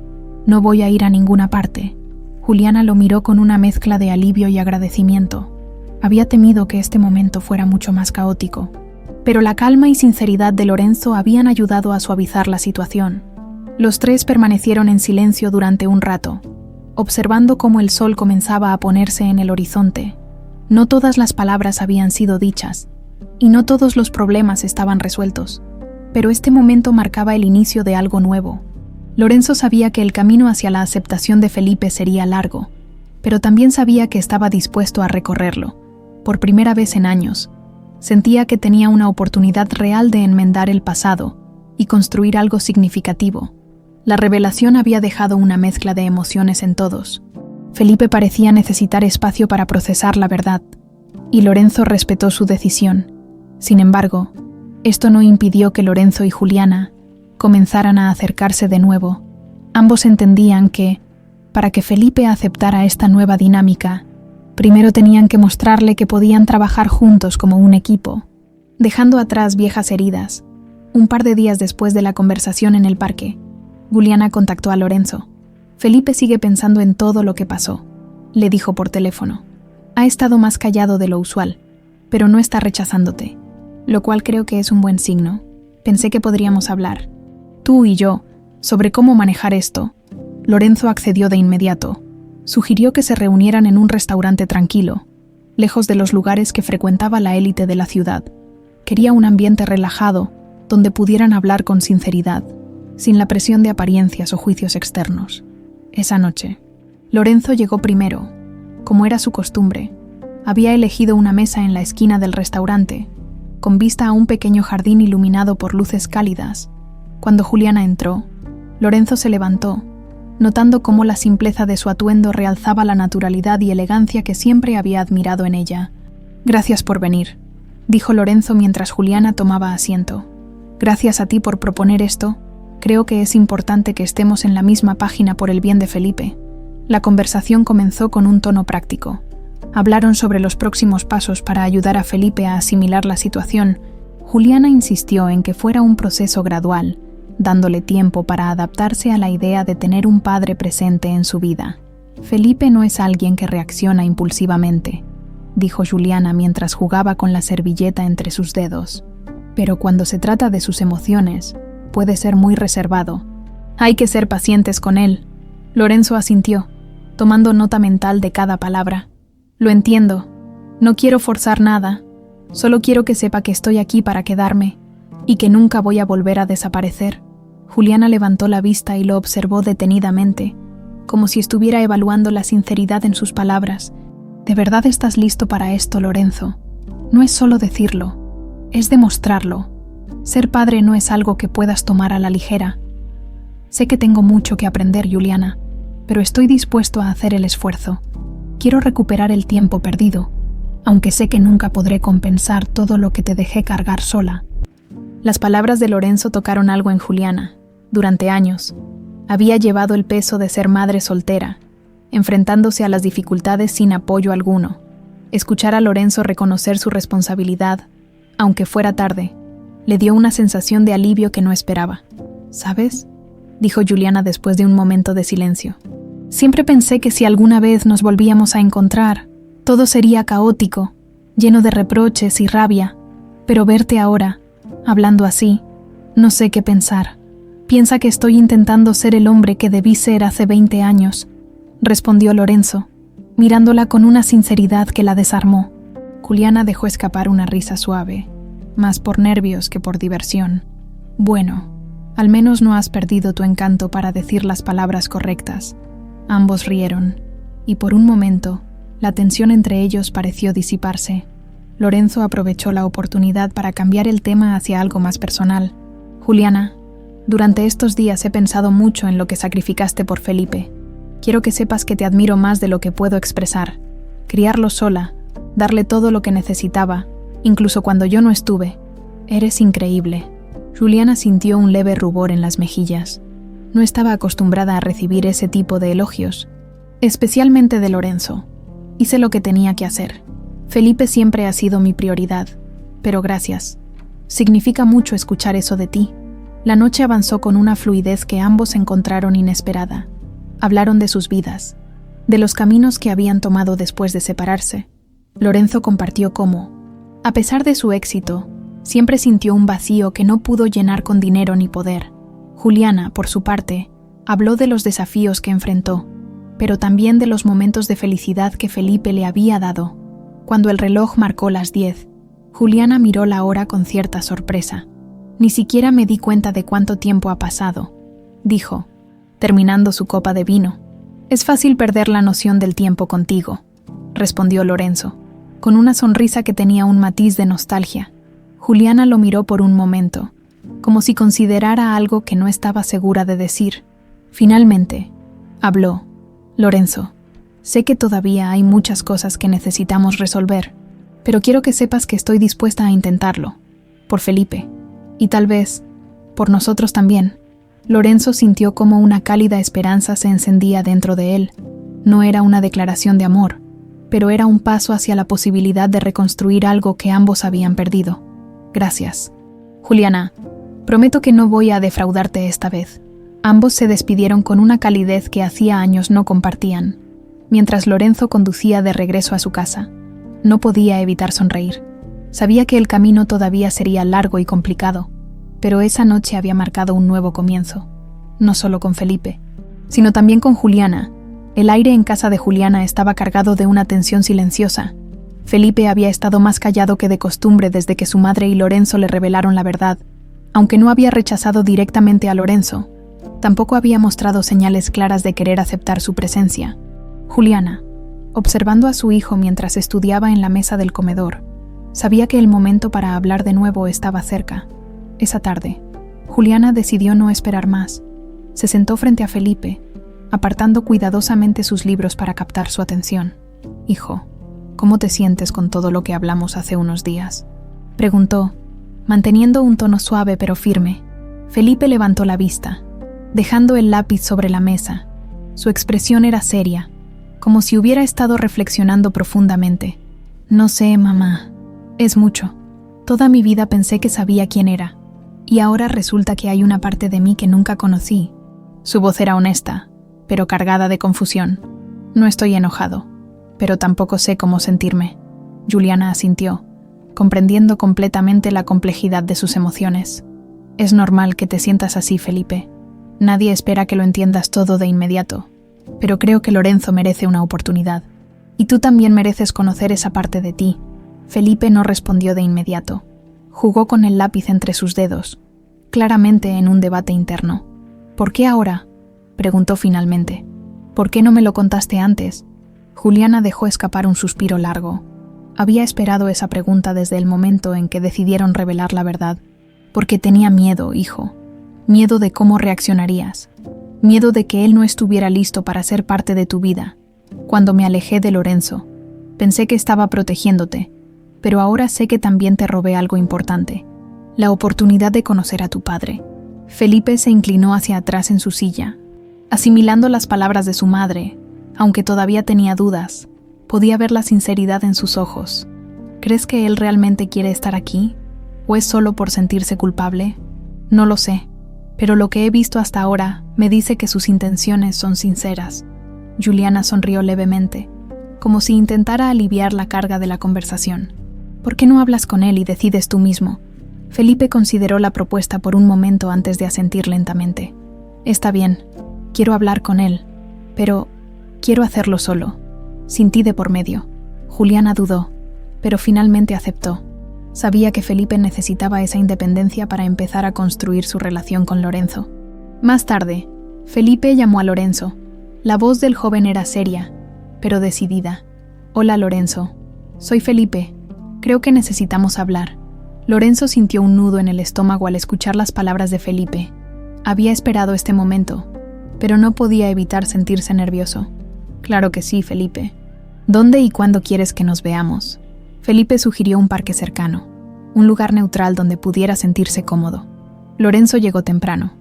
No voy a ir a ninguna parte. Juliana lo miró con una mezcla de alivio y agradecimiento. Había temido que este momento fuera mucho más caótico, pero la calma y sinceridad de Lorenzo habían ayudado a suavizar la situación. Los tres permanecieron en silencio durante un rato, observando cómo el sol comenzaba a ponerse en el horizonte. No todas las palabras habían sido dichas, y no todos los problemas estaban resueltos, pero este momento marcaba el inicio de algo nuevo. Lorenzo sabía que el camino hacia la aceptación de Felipe sería largo, pero también sabía que estaba dispuesto a recorrerlo. Por primera vez en años, sentía que tenía una oportunidad real de enmendar el pasado y construir algo significativo. La revelación había dejado una mezcla de emociones en todos. Felipe parecía necesitar espacio para procesar la verdad, y Lorenzo respetó su decisión. Sin embargo, esto no impidió que Lorenzo y Juliana comenzaran a acercarse de nuevo. Ambos entendían que, para que Felipe aceptara esta nueva dinámica, primero tenían que mostrarle que podían trabajar juntos como un equipo, dejando atrás viejas heridas. Un par de días después de la conversación en el parque, Juliana contactó a Lorenzo. Felipe sigue pensando en todo lo que pasó, le dijo por teléfono. Ha estado más callado de lo usual, pero no está rechazándote, lo cual creo que es un buen signo. Pensé que podríamos hablar, tú y yo, sobre cómo manejar esto. Lorenzo accedió de inmediato. Sugirió que se reunieran en un restaurante tranquilo, lejos de los lugares que frecuentaba la élite de la ciudad. Quería un ambiente relajado, donde pudieran hablar con sinceridad, sin la presión de apariencias o juicios externos. Esa noche, Lorenzo llegó primero. Como era su costumbre, había elegido una mesa en la esquina del restaurante, con vista a un pequeño jardín iluminado por luces cálidas. Cuando Juliana entró, Lorenzo se levantó, notando cómo la simpleza de su atuendo realzaba la naturalidad y elegancia que siempre había admirado en ella. «Gracias por venir», dijo Lorenzo mientras Juliana tomaba asiento. «Gracias a ti por proponer esto. Creo que es importante que estemos en la misma página por el bien de Felipe». La conversación comenzó con un tono práctico. Hablaron sobre los próximos pasos para ayudar a Felipe a asimilar la situación. Juliana insistió en que fuera un proceso gradual, dándole tiempo para adaptarse a la idea de tener un padre presente en su vida. «Felipe no es alguien que reacciona impulsivamente», dijo Juliana mientras jugaba con la servilleta entre sus dedos. «Pero cuando se trata de sus emociones, puede ser muy reservado. Hay que ser pacientes con él». Lorenzo asintió, tomando nota mental de cada palabra. «Lo entiendo. No quiero forzar nada. Solo quiero que sepa que estoy aquí para quedarme y que nunca voy a volver a desaparecer». Juliana levantó la vista y lo observó detenidamente, como si estuviera evaluando la sinceridad en sus palabras. «¿De verdad estás listo para esto, Lorenzo? No es solo decirlo, es demostrarlo. Ser padre no es algo que puedas tomar a la ligera. Sé que tengo mucho que aprender, Juliana, pero estoy dispuesto a hacer el esfuerzo. Quiero recuperar el tiempo perdido, aunque sé que nunca podré compensar todo lo que te dejé cargar sola». Las palabras de Lorenzo tocaron algo en Juliana. Durante años, había llevado el peso de ser madre soltera, enfrentándose a las dificultades sin apoyo alguno. Escuchar a Lorenzo reconocer su responsabilidad, aunque fuera tarde, le dio una sensación de alivio que no esperaba. «¿Sabes?», dijo Juliana después de un momento de silencio. «Siempre pensé que si alguna vez nos volvíamos a encontrar, todo sería caótico, lleno de reproches y rabia, pero verte ahora, hablando así, no sé qué pensar. Piensa que estoy intentando ser el hombre que debí ser hace 20 años», respondió Lorenzo, mirándola con una sinceridad que la desarmó. Juliana dejó escapar una risa suave, más por nervios que por diversión. «Bueno, al menos no has perdido tu encanto para decir las palabras correctas». Ambos rieron, y por un momento, la tensión entre ellos pareció disiparse. Lorenzo aprovechó la oportunidad para cambiar el tema hacia algo más personal. «Juliana, durante estos días he pensado mucho en lo que sacrificaste por Felipe. Quiero que sepas que te admiro más de lo que puedo expresar. Criarlo sola, darle todo lo que necesitaba, incluso cuando yo no estuve, Eres increíble. Juliana sintió un leve rubor en las mejillas. No estaba acostumbrada a recibir ese tipo de elogios, especialmente de Lorenzo. Hice lo que tenía que hacer. Felipe siempre ha sido mi prioridad, pero gracias. Significa mucho escuchar eso de ti. La noche avanzó con una fluidez que ambos encontraron inesperada. Hablaron de sus vidas, de los caminos que habían tomado después de separarse. Lorenzo compartió cómo, a pesar de su éxito, siempre sintió un vacío que no pudo llenar con dinero ni poder. Juliana, por su parte, habló de los desafíos que enfrentó, pero también de los momentos de felicidad que Felipe le había dado. Cuando el reloj marcó las 10, Juliana miró la hora con cierta sorpresa. Ni siquiera me di cuenta de cuánto tiempo ha pasado, dijo, terminando su copa de vino. Es fácil perder la noción del tiempo contigo, respondió Lorenzo, con una sonrisa que tenía un matiz de nostalgia. Juliana lo miró por un momento, como si considerara algo que no estaba segura de decir. Finalmente, habló. Lorenzo, sé que todavía hay muchas cosas que necesitamos resolver, pero quiero que sepas que estoy dispuesta a intentarlo, por Felipe, y tal vez, por nosotros también. Lorenzo sintió como una cálida esperanza se encendía dentro de él. No era una declaración de amor, pero era un paso hacia la posibilidad de reconstruir algo que ambos habían perdido. Gracias. Juliana, prometo que no voy a defraudarte esta vez. Ambos se despidieron con una calidez que hacía años no compartían. Mientras Lorenzo conducía de regreso a su casa, no podía evitar sonreír. Sabía que el camino todavía sería largo y complicado, pero esa noche había marcado un nuevo comienzo. No solo con Felipe, sino también con Juliana. El aire en casa de Juliana estaba cargado de una tensión silenciosa. Felipe había estado más callado que de costumbre desde que su madre y Lorenzo le revelaron la verdad. Aunque no había rechazado directamente a Lorenzo, tampoco había mostrado señales claras de querer aceptar su presencia. Juliana, observando a su hijo mientras estudiaba en la mesa del comedor, sabía que el momento para hablar de nuevo estaba cerca. Esa tarde, Juliana decidió no esperar más. Se sentó frente a Felipe, apartando cuidadosamente sus libros para captar su atención. «Hijo, ¿cómo te sientes con todo lo que hablamos hace unos días?», preguntó, manteniendo un tono suave pero firme. Felipe levantó la vista, dejando el lápiz sobre la mesa. Su expresión era seria, como si hubiera estado reflexionando profundamente. «No sé, mamá. Es mucho. Toda mi vida pensé que sabía quién era, y ahora resulta que hay una parte de mí que nunca conocí». Su voz era honesta, pero cargada de confusión. «No estoy enojado, pero tampoco sé cómo sentirme». Juliana asintió, comprendiendo completamente la complejidad de sus emociones. «Es normal que te sientas así, Felipe. Nadie espera que lo entiendas todo de inmediato, pero creo que Lorenzo merece una oportunidad. Y tú también mereces conocer esa parte de ti». Felipe no respondió de inmediato. Jugó con el lápiz entre sus dedos, claramente en un debate interno. «¿Por qué ahora?», preguntó finalmente. «¿Por qué no me lo contaste antes?». Juliana dejó escapar un suspiro largo. Había esperado esa pregunta desde el momento en que decidieron revelar la verdad. «Porque tenía miedo, hijo. Miedo de cómo reaccionarías. Miedo de que él no estuviera listo para ser parte de tu vida. Cuando me alejé de Lorenzo, pensé que estaba protegiéndote, pero ahora sé que también te robé algo importante. La oportunidad de conocer a tu padre». Felipe se inclinó hacia atrás en su silla, asimilando las palabras de su madre. Aunque todavía tenía dudas, podía ver la sinceridad en sus ojos. «¿Crees que él realmente quiere estar aquí? ¿O es solo por sentirse culpable? No lo sé, pero lo que he visto hasta ahora me dice que sus intenciones son sinceras». Juliana sonrió levemente, como si intentara aliviar la carga de la conversación. «¿Por qué no hablas con él y decides tú mismo?». Felipe consideró la propuesta por un momento antes de asentir lentamente. «Está bien, quiero hablar con él, pero quiero hacerlo solo, sin ti de por medio». Juliana dudó, pero finalmente aceptó. Sabía que Felipe necesitaba esa independencia para empezar a construir su relación con Lorenzo. Más tarde, Felipe llamó a Lorenzo. La voz del joven era seria, pero decidida. «Hola, Lorenzo. Soy Felipe. Creo que necesitamos hablar». Lorenzo sintió un nudo en el estómago al escuchar las palabras de Felipe. Había esperado este momento, pero no podía evitar sentirse nervioso. «Claro que sí, Felipe. ¿Dónde y cuándo quieres que nos veamos?». Felipe sugirió un parque cercano. un lugar neutral donde pudiera sentirse cómodo. Lorenzo llegó temprano,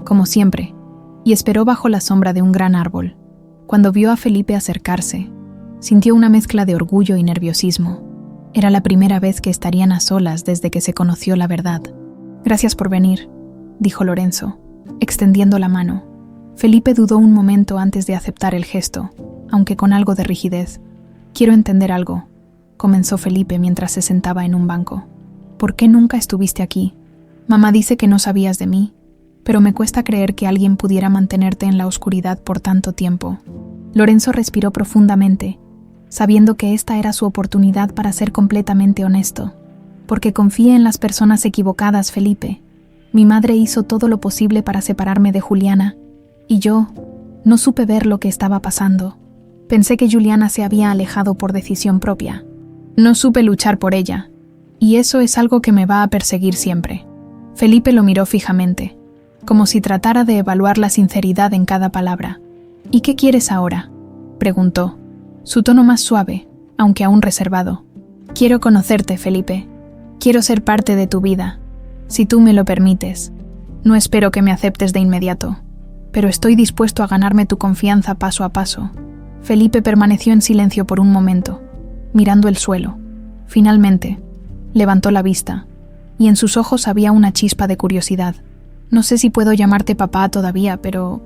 como siempre, y esperó bajo la sombra de un gran árbol. Cuando vio a Felipe acercarse, sintió una mezcla de orgullo y nerviosismo. Era la primera vez que estarían a solas desde que se conoció la verdad. «Gracias por venir», dijo Lorenzo, extendiendo la mano. Felipe dudó un momento antes de aceptar el gesto, aunque con algo de rigidez. «Quiero entender algo», comenzó Felipe mientras se sentaba en un banco. «¿Por qué nunca estuviste aquí? Mamá dice que no sabías de mí, pero me cuesta creer que alguien pudiera mantenerte en la oscuridad por tanto tiempo». Lorenzo respiró profundamente, sabiendo que esta era su oportunidad para ser completamente honesto. «Porque confíe en las personas equivocadas, Felipe. Mi madre hizo todo lo posible para separarme de Juliana, y yo no supe ver lo que estaba pasando. Pensé que Juliana se había alejado por decisión propia. No supe luchar por ella, y eso es algo que me va a perseguir siempre». Felipe lo miró fijamente, como si tratara de evaluar la sinceridad en cada palabra. «¿Y qué quieres ahora?», preguntó, su tono más suave, aunque aún reservado. «Quiero conocerte, Felipe. Quiero ser parte de tu vida, si tú me lo permites. No espero que me aceptes de inmediato, pero estoy dispuesto a ganarme tu confianza paso a paso». Felipe permaneció en silencio por un momento, mirando el suelo. Finalmente, levantó la vista, y en sus ojos había una chispa de curiosidad. «No sé si puedo llamarte papá todavía, pero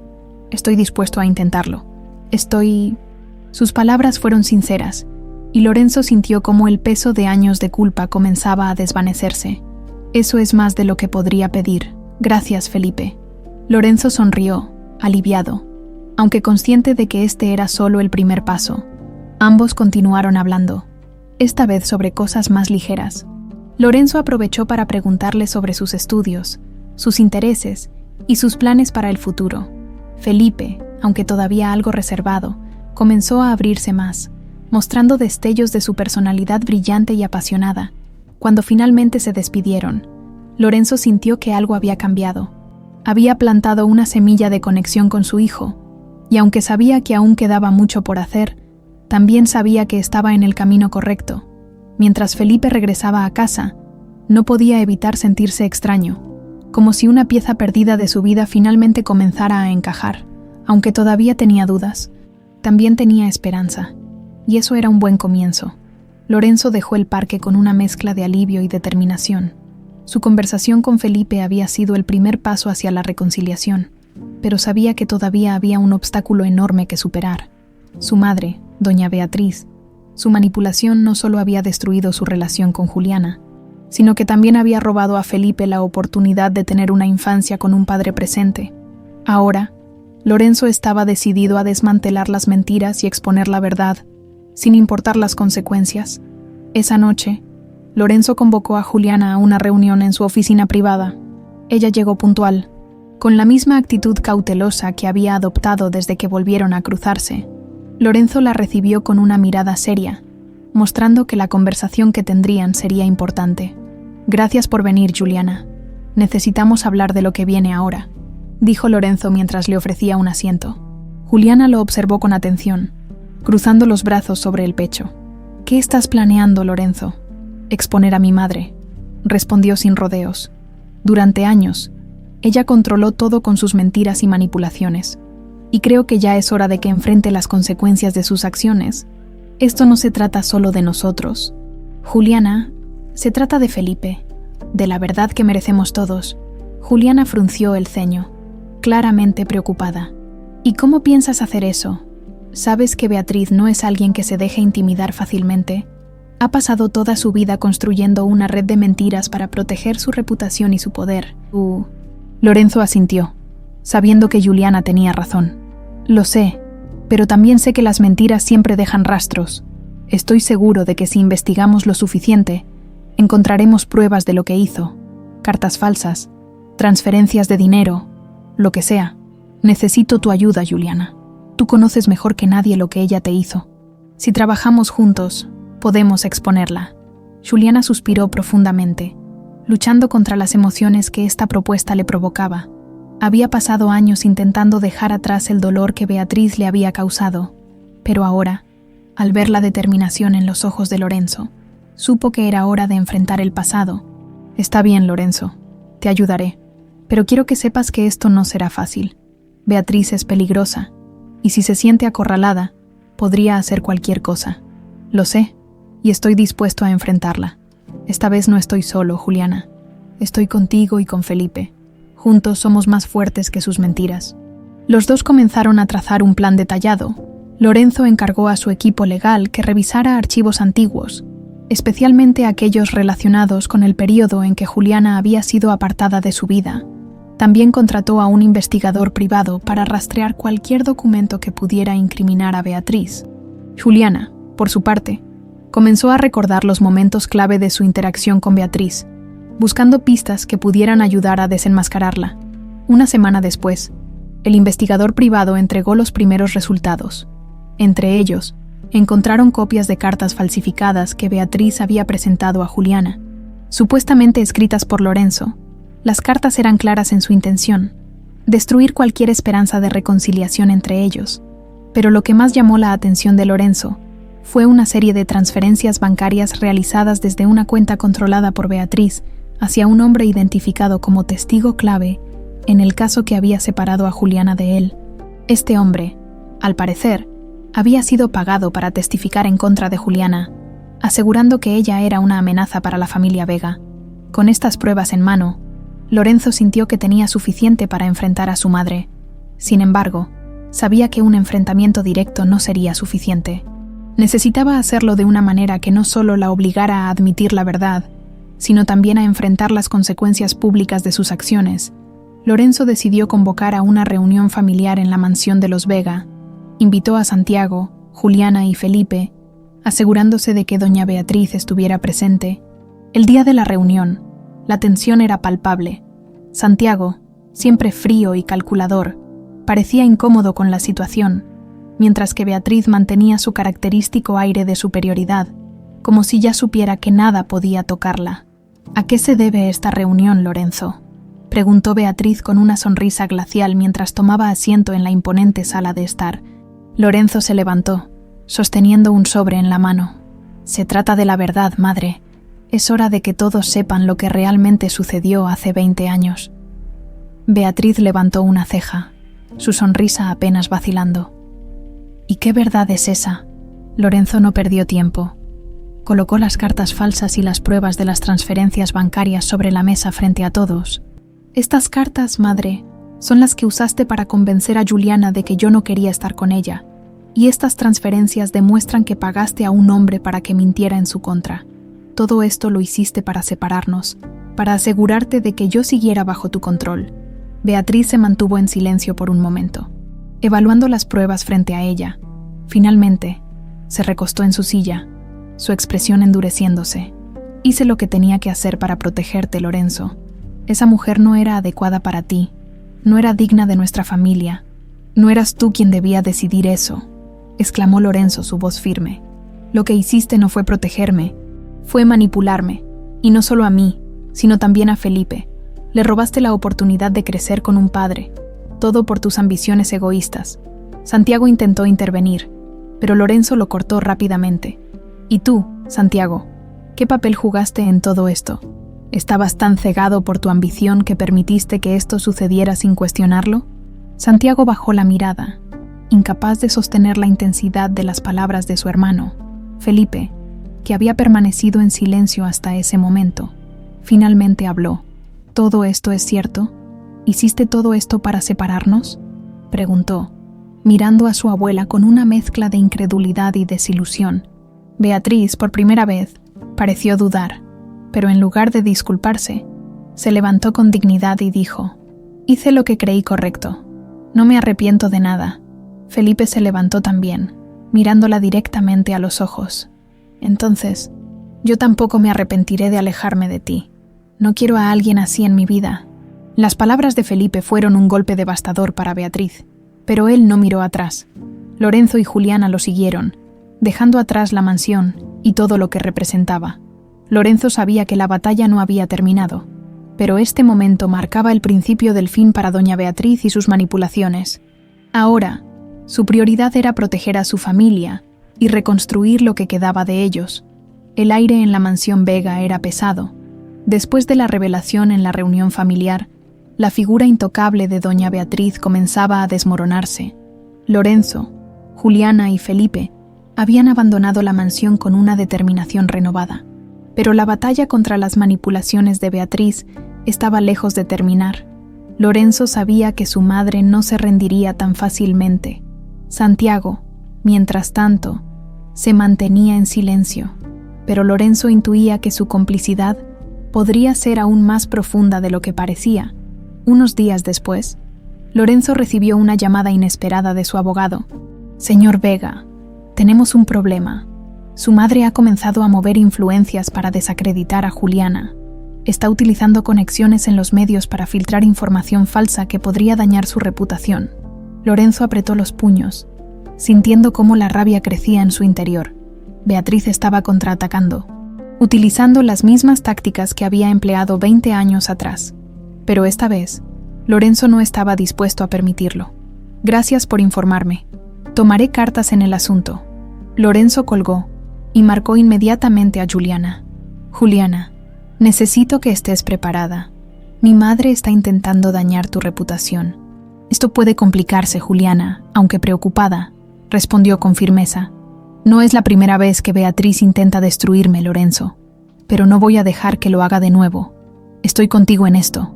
estoy dispuesto a intentarlo. Estoy...». Sus palabras fueron sinceras, y Lorenzo sintió cómo el peso de años de culpa comenzaba a desvanecerse. «Eso es más de lo que podría pedir. Gracias, Felipe». Lorenzo sonrió, aliviado, aunque consciente de que este era solo el primer paso. Ambos continuaron hablando, esta vez sobre cosas más ligeras. Lorenzo aprovechó para preguntarle sobre sus estudios, sus intereses y sus planes para el futuro. Felipe, aunque todavía algo reservado, comenzó a abrirse más, mostrando destellos de su personalidad brillante y apasionada. Cuando finalmente se despidieron, Lorenzo sintió que algo había cambiado. Había plantado una semilla de conexión con su hijo, y aunque sabía que aún quedaba mucho por hacer, también sabía que estaba en el camino correcto. Mientras Felipe regresaba a casa, no podía evitar sentirse extraño, como si una pieza perdida de su vida finalmente comenzara a encajar. Aunque todavía tenía dudas, también tenía esperanza, y eso era un buen comienzo. Lorenzo dejó el parque con una mezcla de alivio y determinación. Su conversación con Felipe había sido el primer paso hacia la reconciliación, pero sabía que todavía había un obstáculo enorme que superar. Su madre, doña Beatriz. Su manipulación no solo había destruido su relación con Juliana, sino que también había robado a Felipe la oportunidad de tener una infancia con un padre presente. Ahora, Lorenzo estaba decidido a desmantelar las mentiras y exponer la verdad, sin importar las consecuencias. Esa noche, Lorenzo convocó a Juliana a una reunión en su oficina privada. Ella llegó puntual, con la misma actitud cautelosa que había adoptado desde que volvieron a cruzarse. Lorenzo la recibió con una mirada seria, mostrando que la conversación que tendrían sería importante. «Gracias por venir, Juliana. Necesitamos hablar de lo que viene ahora», dijo Lorenzo mientras le ofrecía un asiento. Juliana lo observó con atención, cruzando los brazos sobre el pecho. «¿Qué estás planeando, Lorenzo?» «Exponer a mi madre», respondió sin rodeos. Durante años, ella controló todo con sus mentiras y manipulaciones, y creo que ya es hora de que enfrente las consecuencias de sus acciones. Esto no se trata solo de nosotros, Juliana, se trata de Felipe, de la verdad que merecemos todos». Juliana frunció el ceño, claramente preocupada. «¿Y cómo piensas hacer eso? Sabes que Beatriz no es alguien que se deje intimidar fácilmente. Ha pasado toda su vida construyendo una red de mentiras para proteger su reputación y su poder». Lorenzo asintió, sabiendo que Juliana tenía razón. «Lo sé, pero también sé que las mentiras siempre dejan rastros. Estoy seguro de que si investigamos lo suficiente, encontraremos pruebas de lo que hizo. Cartas falsas, transferencias de dinero, lo que sea. Necesito tu ayuda, Juliana. Tú conoces mejor que nadie lo que ella te hizo. Si trabajamos juntos, podemos exponerla». Juliana suspiró profundamente, luchando contra las emociones que esta propuesta le provocaba. Había pasado años intentando dejar atrás el dolor que Beatriz le había causado, pero ahora, al ver la determinación en los ojos de Lorenzo, supo que era hora de enfrentar el pasado Está bien, Lorenzo. Te ayudaré. Pero quiero que sepas que esto no será fácil. Beatriz es peligrosa, y si se siente acorralada, podría hacer cualquier cosa. Lo sé, y estoy dispuesto a enfrentarla. Esta vez no estoy solo, Juliana. Estoy contigo y con Felipe. Juntos somos más fuertes que sus mentiras. Los dos comenzaron a trazar un plan detallado. Lorenzo encargó a su equipo legal que revisara archivos antiguos, especialmente aquellos relacionados con el período en que Juliana había sido apartada de su vida. También contrató a un investigador privado para rastrear cualquier documento que pudiera incriminar a Beatriz. Juliana, por su parte, comenzó a recordar los momentos clave de su interacción con Beatriz, buscando pistas que pudieran ayudar a desenmascararla. Una semana después, el investigador privado entregó los primeros resultados. Entre ellos, encontraron copias de cartas falsificadas que Beatriz había presentado a Juliana, supuestamente escritas por Lorenzo. Las cartas eran claras en su intención: destruir cualquier esperanza de reconciliación entre ellos. Pero lo que más llamó la atención de Lorenzo fue una serie de transferencias bancarias realizadas desde una cuenta controlada por Beatriz hacia un hombre identificado como testigo clave en el caso que había separado a Juliana de él. Este hombre, al parecer, había sido pagado para testificar en contra de Juliana, asegurando que ella era una amenaza para la familia Vega. Con estas pruebas en mano, Lorenzo sintió que tenía suficiente para enfrentar a su madre. Sin embargo, sabía que un enfrentamiento directo no sería suficiente. Necesitaba hacerlo de una manera que no solo la obligara a admitir la verdad, sino también a enfrentar las consecuencias públicas de sus acciones. Lorenzo decidió convocar a una reunión familiar en la mansión de los Vega. Invitó a Santiago, Juliana y Felipe, asegurándose de que doña Beatriz estuviera presente. El día de la reunión, la tensión era palpable. Santiago, siempre frío y calculador, parecía incómodo con la situación, mientras que Beatriz mantenía su característico aire de superioridad, como si ya supiera que nada podía tocarla. ¿A qué se debe esta reunión, Lorenzo?, preguntó Beatriz con una sonrisa glacial mientras tomaba asiento en la imponente sala de estar. Lorenzo se levantó, sosteniendo un sobre en la mano. Se trata de la verdad, madre. Es hora de que todos sepan lo que realmente sucedió hace 20 años. Beatriz levantó una ceja, su sonrisa apenas vacilando. ¿Y qué verdad es esa? Lorenzo no perdió tiempo. Colocó las cartas falsas y las pruebas de las transferencias bancarias sobre la mesa frente a todos. Estas cartas, madre, son las que usaste para convencer a Juliana de que yo no quería estar con ella, y estas transferencias demuestran que pagaste a un hombre para que mintiera en su contra. Todo esto lo hiciste para separarnos, para asegurarte de que yo siguiera bajo tu control. Beatriz se mantuvo en silencio por un momento, evaluando las pruebas frente a ella. Finalmente, se recostó en su silla, su expresión endureciéndose. Hice lo que tenía que hacer para protegerte, Lorenzo. Esa mujer no era adecuada para ti, no era digna de nuestra familia. No eras tú quien debía decidir eso, exclamó Lorenzo, su voz firme. Lo que hiciste no fue protegerme, fue manipularme, y no solo a mí, sino también a Felipe. Le robaste la oportunidad de crecer con un padre, todo por tus ambiciones egoístas. Santiago intentó intervenir, pero Lorenzo lo cortó rápidamente. ¿Y tú, Santiago, qué papel jugaste en todo esto? ¿Estabas tan cegado por tu ambición que permitiste que esto sucediera sin cuestionarlo? Santiago bajó la mirada, incapaz de sostener la intensidad de las palabras de su hermano, Felipe, que había permanecido en silencio hasta ese momento. Finalmente habló. ¿Todo esto es cierto? ¿Hiciste todo esto para separarnos?, preguntó, mirando a su abuela con una mezcla de incredulidad y desilusión. Beatriz, por primera vez, pareció dudar, pero en lugar de disculparse, se levantó con dignidad y dijo: «Hice lo que creí correcto. No me arrepiento de nada». Felipe se levantó también, mirándola directamente a los ojos. «Entonces, yo tampoco me arrepentiré de alejarme de ti. No quiero a alguien así en mi vida». Las palabras de Felipe fueron un golpe devastador para Beatriz, pero él no miró atrás. Lorenzo y Juliana lo siguieron, dejando atrás la mansión y todo lo que representaba. Lorenzo sabía que la batalla no había terminado, pero este momento marcaba el principio del fin para doña Beatriz y sus manipulaciones. Ahora, su prioridad era proteger a su familia y reconstruir lo que quedaba de ellos. El aire en la mansión Vega era pesado. Después de la revelación en la reunión familiar, la figura intocable de doña Beatriz comenzaba a desmoronarse. Lorenzo, Juliana y Felipe habían abandonado la mansión con una determinación renovada, pero la batalla contra las manipulaciones de Beatriz estaba lejos de terminar. Lorenzo sabía que su madre no se rendiría tan fácilmente. Santiago, mientras tanto, se mantenía en silencio, pero Lorenzo intuía que su complicidad podría ser aún más profunda de lo que parecía. Unos días después, Lorenzo recibió una llamada inesperada de su abogado. «Señor Vega, tenemos un problema. Su madre ha comenzado a mover influencias para desacreditar a Juliana. Está utilizando conexiones en los medios para filtrar información falsa que podría dañar su reputación». Lorenzo apretó los puños, sintiendo cómo la rabia crecía en su interior. Beatriz estaba contraatacando, utilizando las mismas tácticas que había empleado 20 años atrás. Pero esta vez, Lorenzo no estaba dispuesto a permitirlo. «Gracias por informarme. Tomaré cartas en el asunto». Lorenzo colgó y marcó inmediatamente a Juliana. «Juliana, necesito que estés preparada. Mi madre está intentando dañar tu reputación». «Esto puede complicarse, Juliana, aunque preocupada», respondió con firmeza. «No es la primera vez que Beatriz intenta destruirme, Lorenzo, pero no voy a dejar que lo haga de nuevo. Estoy contigo en esto».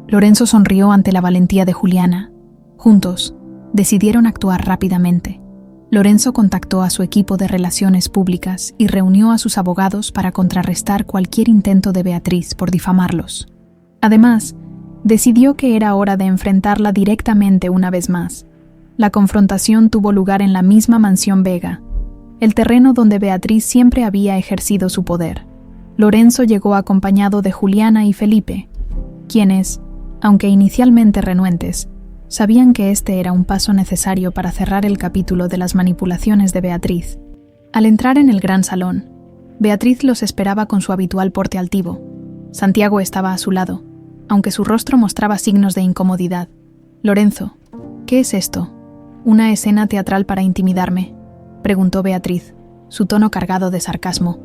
Lorenzo sonrió ante la valentía de Juliana. Juntos, decidieron actuar rápidamente. Lorenzo contactó a su equipo de relaciones públicas y reunió a sus abogados para contrarrestar cualquier intento de Beatriz por difamarlos. Además, decidió que era hora de enfrentarla directamente una vez más. La confrontación tuvo lugar en la misma mansión Vega, el terreno donde Beatriz siempre había ejercido su poder. Lorenzo llegó acompañado de Juliana y Felipe, quienes, aunque inicialmente renuentes, sabían que este era un paso necesario para cerrar el capítulo de las manipulaciones de Beatriz. Al entrar en el gran salón, Beatriz los esperaba con su habitual porte altivo. Santiago estaba a su lado, aunque su rostro mostraba signos de incomodidad. «Lorenzo, ¿qué es esto? ¿Una escena teatral para intimidarme?», preguntó Beatriz, su tono cargado de sarcasmo.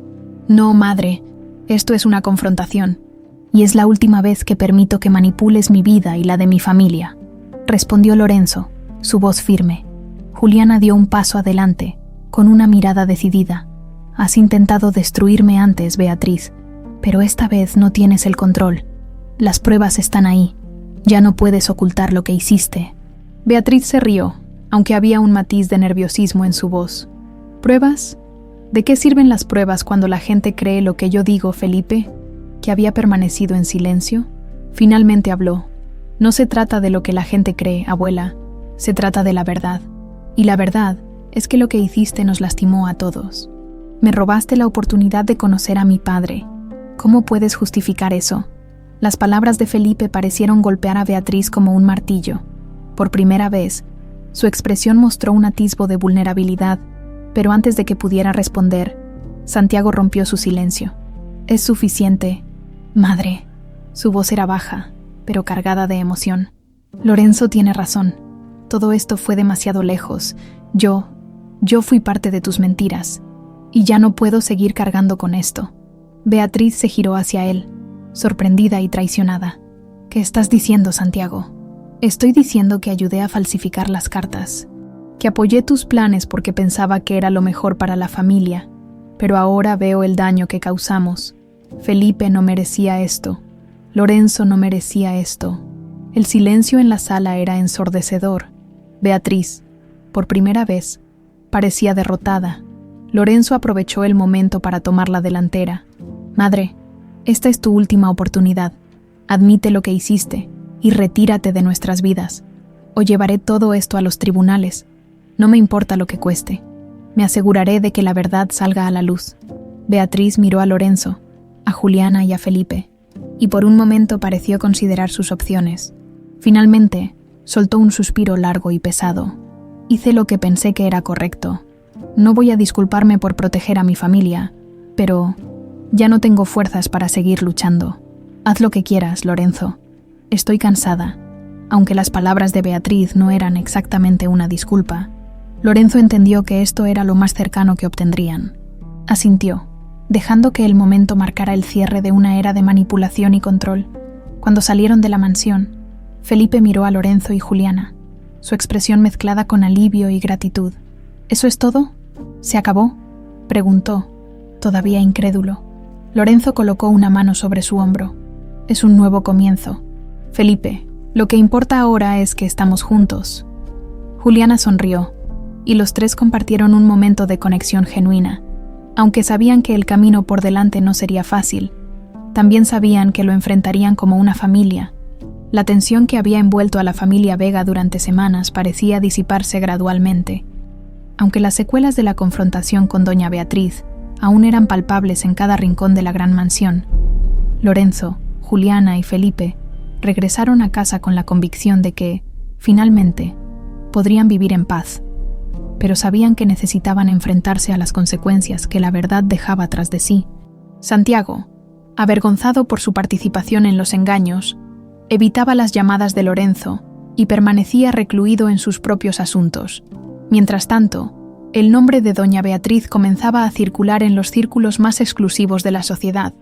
«No, madre, esto es una confrontación, y es la última vez que permito que manipules mi vida y la de mi familia», respondió Lorenzo, su voz firme. Juliana dio un paso adelante, con una mirada decidida. «Has intentado destruirme antes, Beatriz, pero esta vez no tienes el control. Las pruebas están ahí. Ya no puedes ocultar lo que hiciste». Beatriz se rió, aunque había un matiz de nerviosismo en su voz. «¿Pruebas? ¿De qué sirven las pruebas cuando la gente cree lo que yo digo, Felipe?», que había permanecido en silencio, finalmente habló. «No se trata de lo que la gente cree, abuela. Se trata de la verdad. Y la verdad es que lo que hiciste nos lastimó a todos. Me robaste la oportunidad de conocer a mi padre. ¿Cómo puedes justificar eso?». Las palabras de Felipe parecieron golpear a Beatriz como un martillo. Por primera vez, su expresión mostró un atisbo de vulnerabilidad, pero antes de que pudiera responder, Santiago rompió su silencio. «Es suficiente, madre». Su voz era baja, pero cargada de emoción. «Lorenzo tiene razón. Todo esto fue demasiado lejos. Yo fui parte de tus mentiras, y ya no puedo seguir cargando con esto». Beatriz se giró hacia él, sorprendida y traicionada. «¿Qué estás diciendo, Santiago?». «Estoy diciendo que ayudé a falsificar las cartas, que apoyé tus planes porque pensaba que era lo mejor para la familia, pero ahora veo el daño que causamos. Felipe no merecía esto. Lorenzo no merecía esto». El silencio en la sala era ensordecedor. Beatriz, por primera vez, parecía derrotada. Lorenzo aprovechó el momento para tomar la delantera. «Madre, esta es tu última oportunidad. Admite lo que hiciste y retírate de nuestras vidas. O llevaré todo esto a los tribunales. No me importa lo que cueste. Me aseguraré de que la verdad salga a la luz». Beatriz miró a Lorenzo, a Juliana y a Felipe, y por un momento pareció considerar sus opciones. Finalmente, soltó un suspiro largo y pesado. «Hice lo que pensé que era correcto. No voy a disculparme por proteger a mi familia, pero ya no tengo fuerzas para seguir luchando. Haz lo que quieras, Lorenzo. Estoy cansada». Aunque las palabras de Beatriz no eran exactamente una disculpa, Lorenzo entendió que esto era lo más cercano que obtendrían. Asintió, dejando que el momento marcara el cierre de una era de manipulación y control. Cuando salieron de la mansión, Felipe miró a Lorenzo y Juliana, su expresión mezclada con alivio y gratitud. ¿Eso es todo? ¿Se acabó?, preguntó, todavía incrédulo. Lorenzo colocó una mano sobre su hombro. Es un nuevo comienzo. Felipe, lo que importa ahora es que estamos juntos. Juliana sonrió, y los tres compartieron un momento de conexión genuina. Aunque sabían que el camino por delante no sería fácil, también sabían que lo enfrentarían como una familia. La tensión que había envuelto a la familia Vega durante semanas parecía disiparse gradualmente. Aunque las secuelas de la confrontación con doña Beatriz aún eran palpables en cada rincón de la gran mansión, Lorenzo, Juliana y Felipe regresaron a casa con la convicción de que, finalmente, podrían vivir en paz, pero sabían que necesitaban enfrentarse a las consecuencias que la verdad dejaba tras de sí. Santiago, avergonzado por su participación en los engaños, evitaba las llamadas de Lorenzo y permanecía recluido en sus propios asuntos. Mientras tanto, el nombre de doña Beatriz comenzaba a circular en los círculos más exclusivos de la sociedad,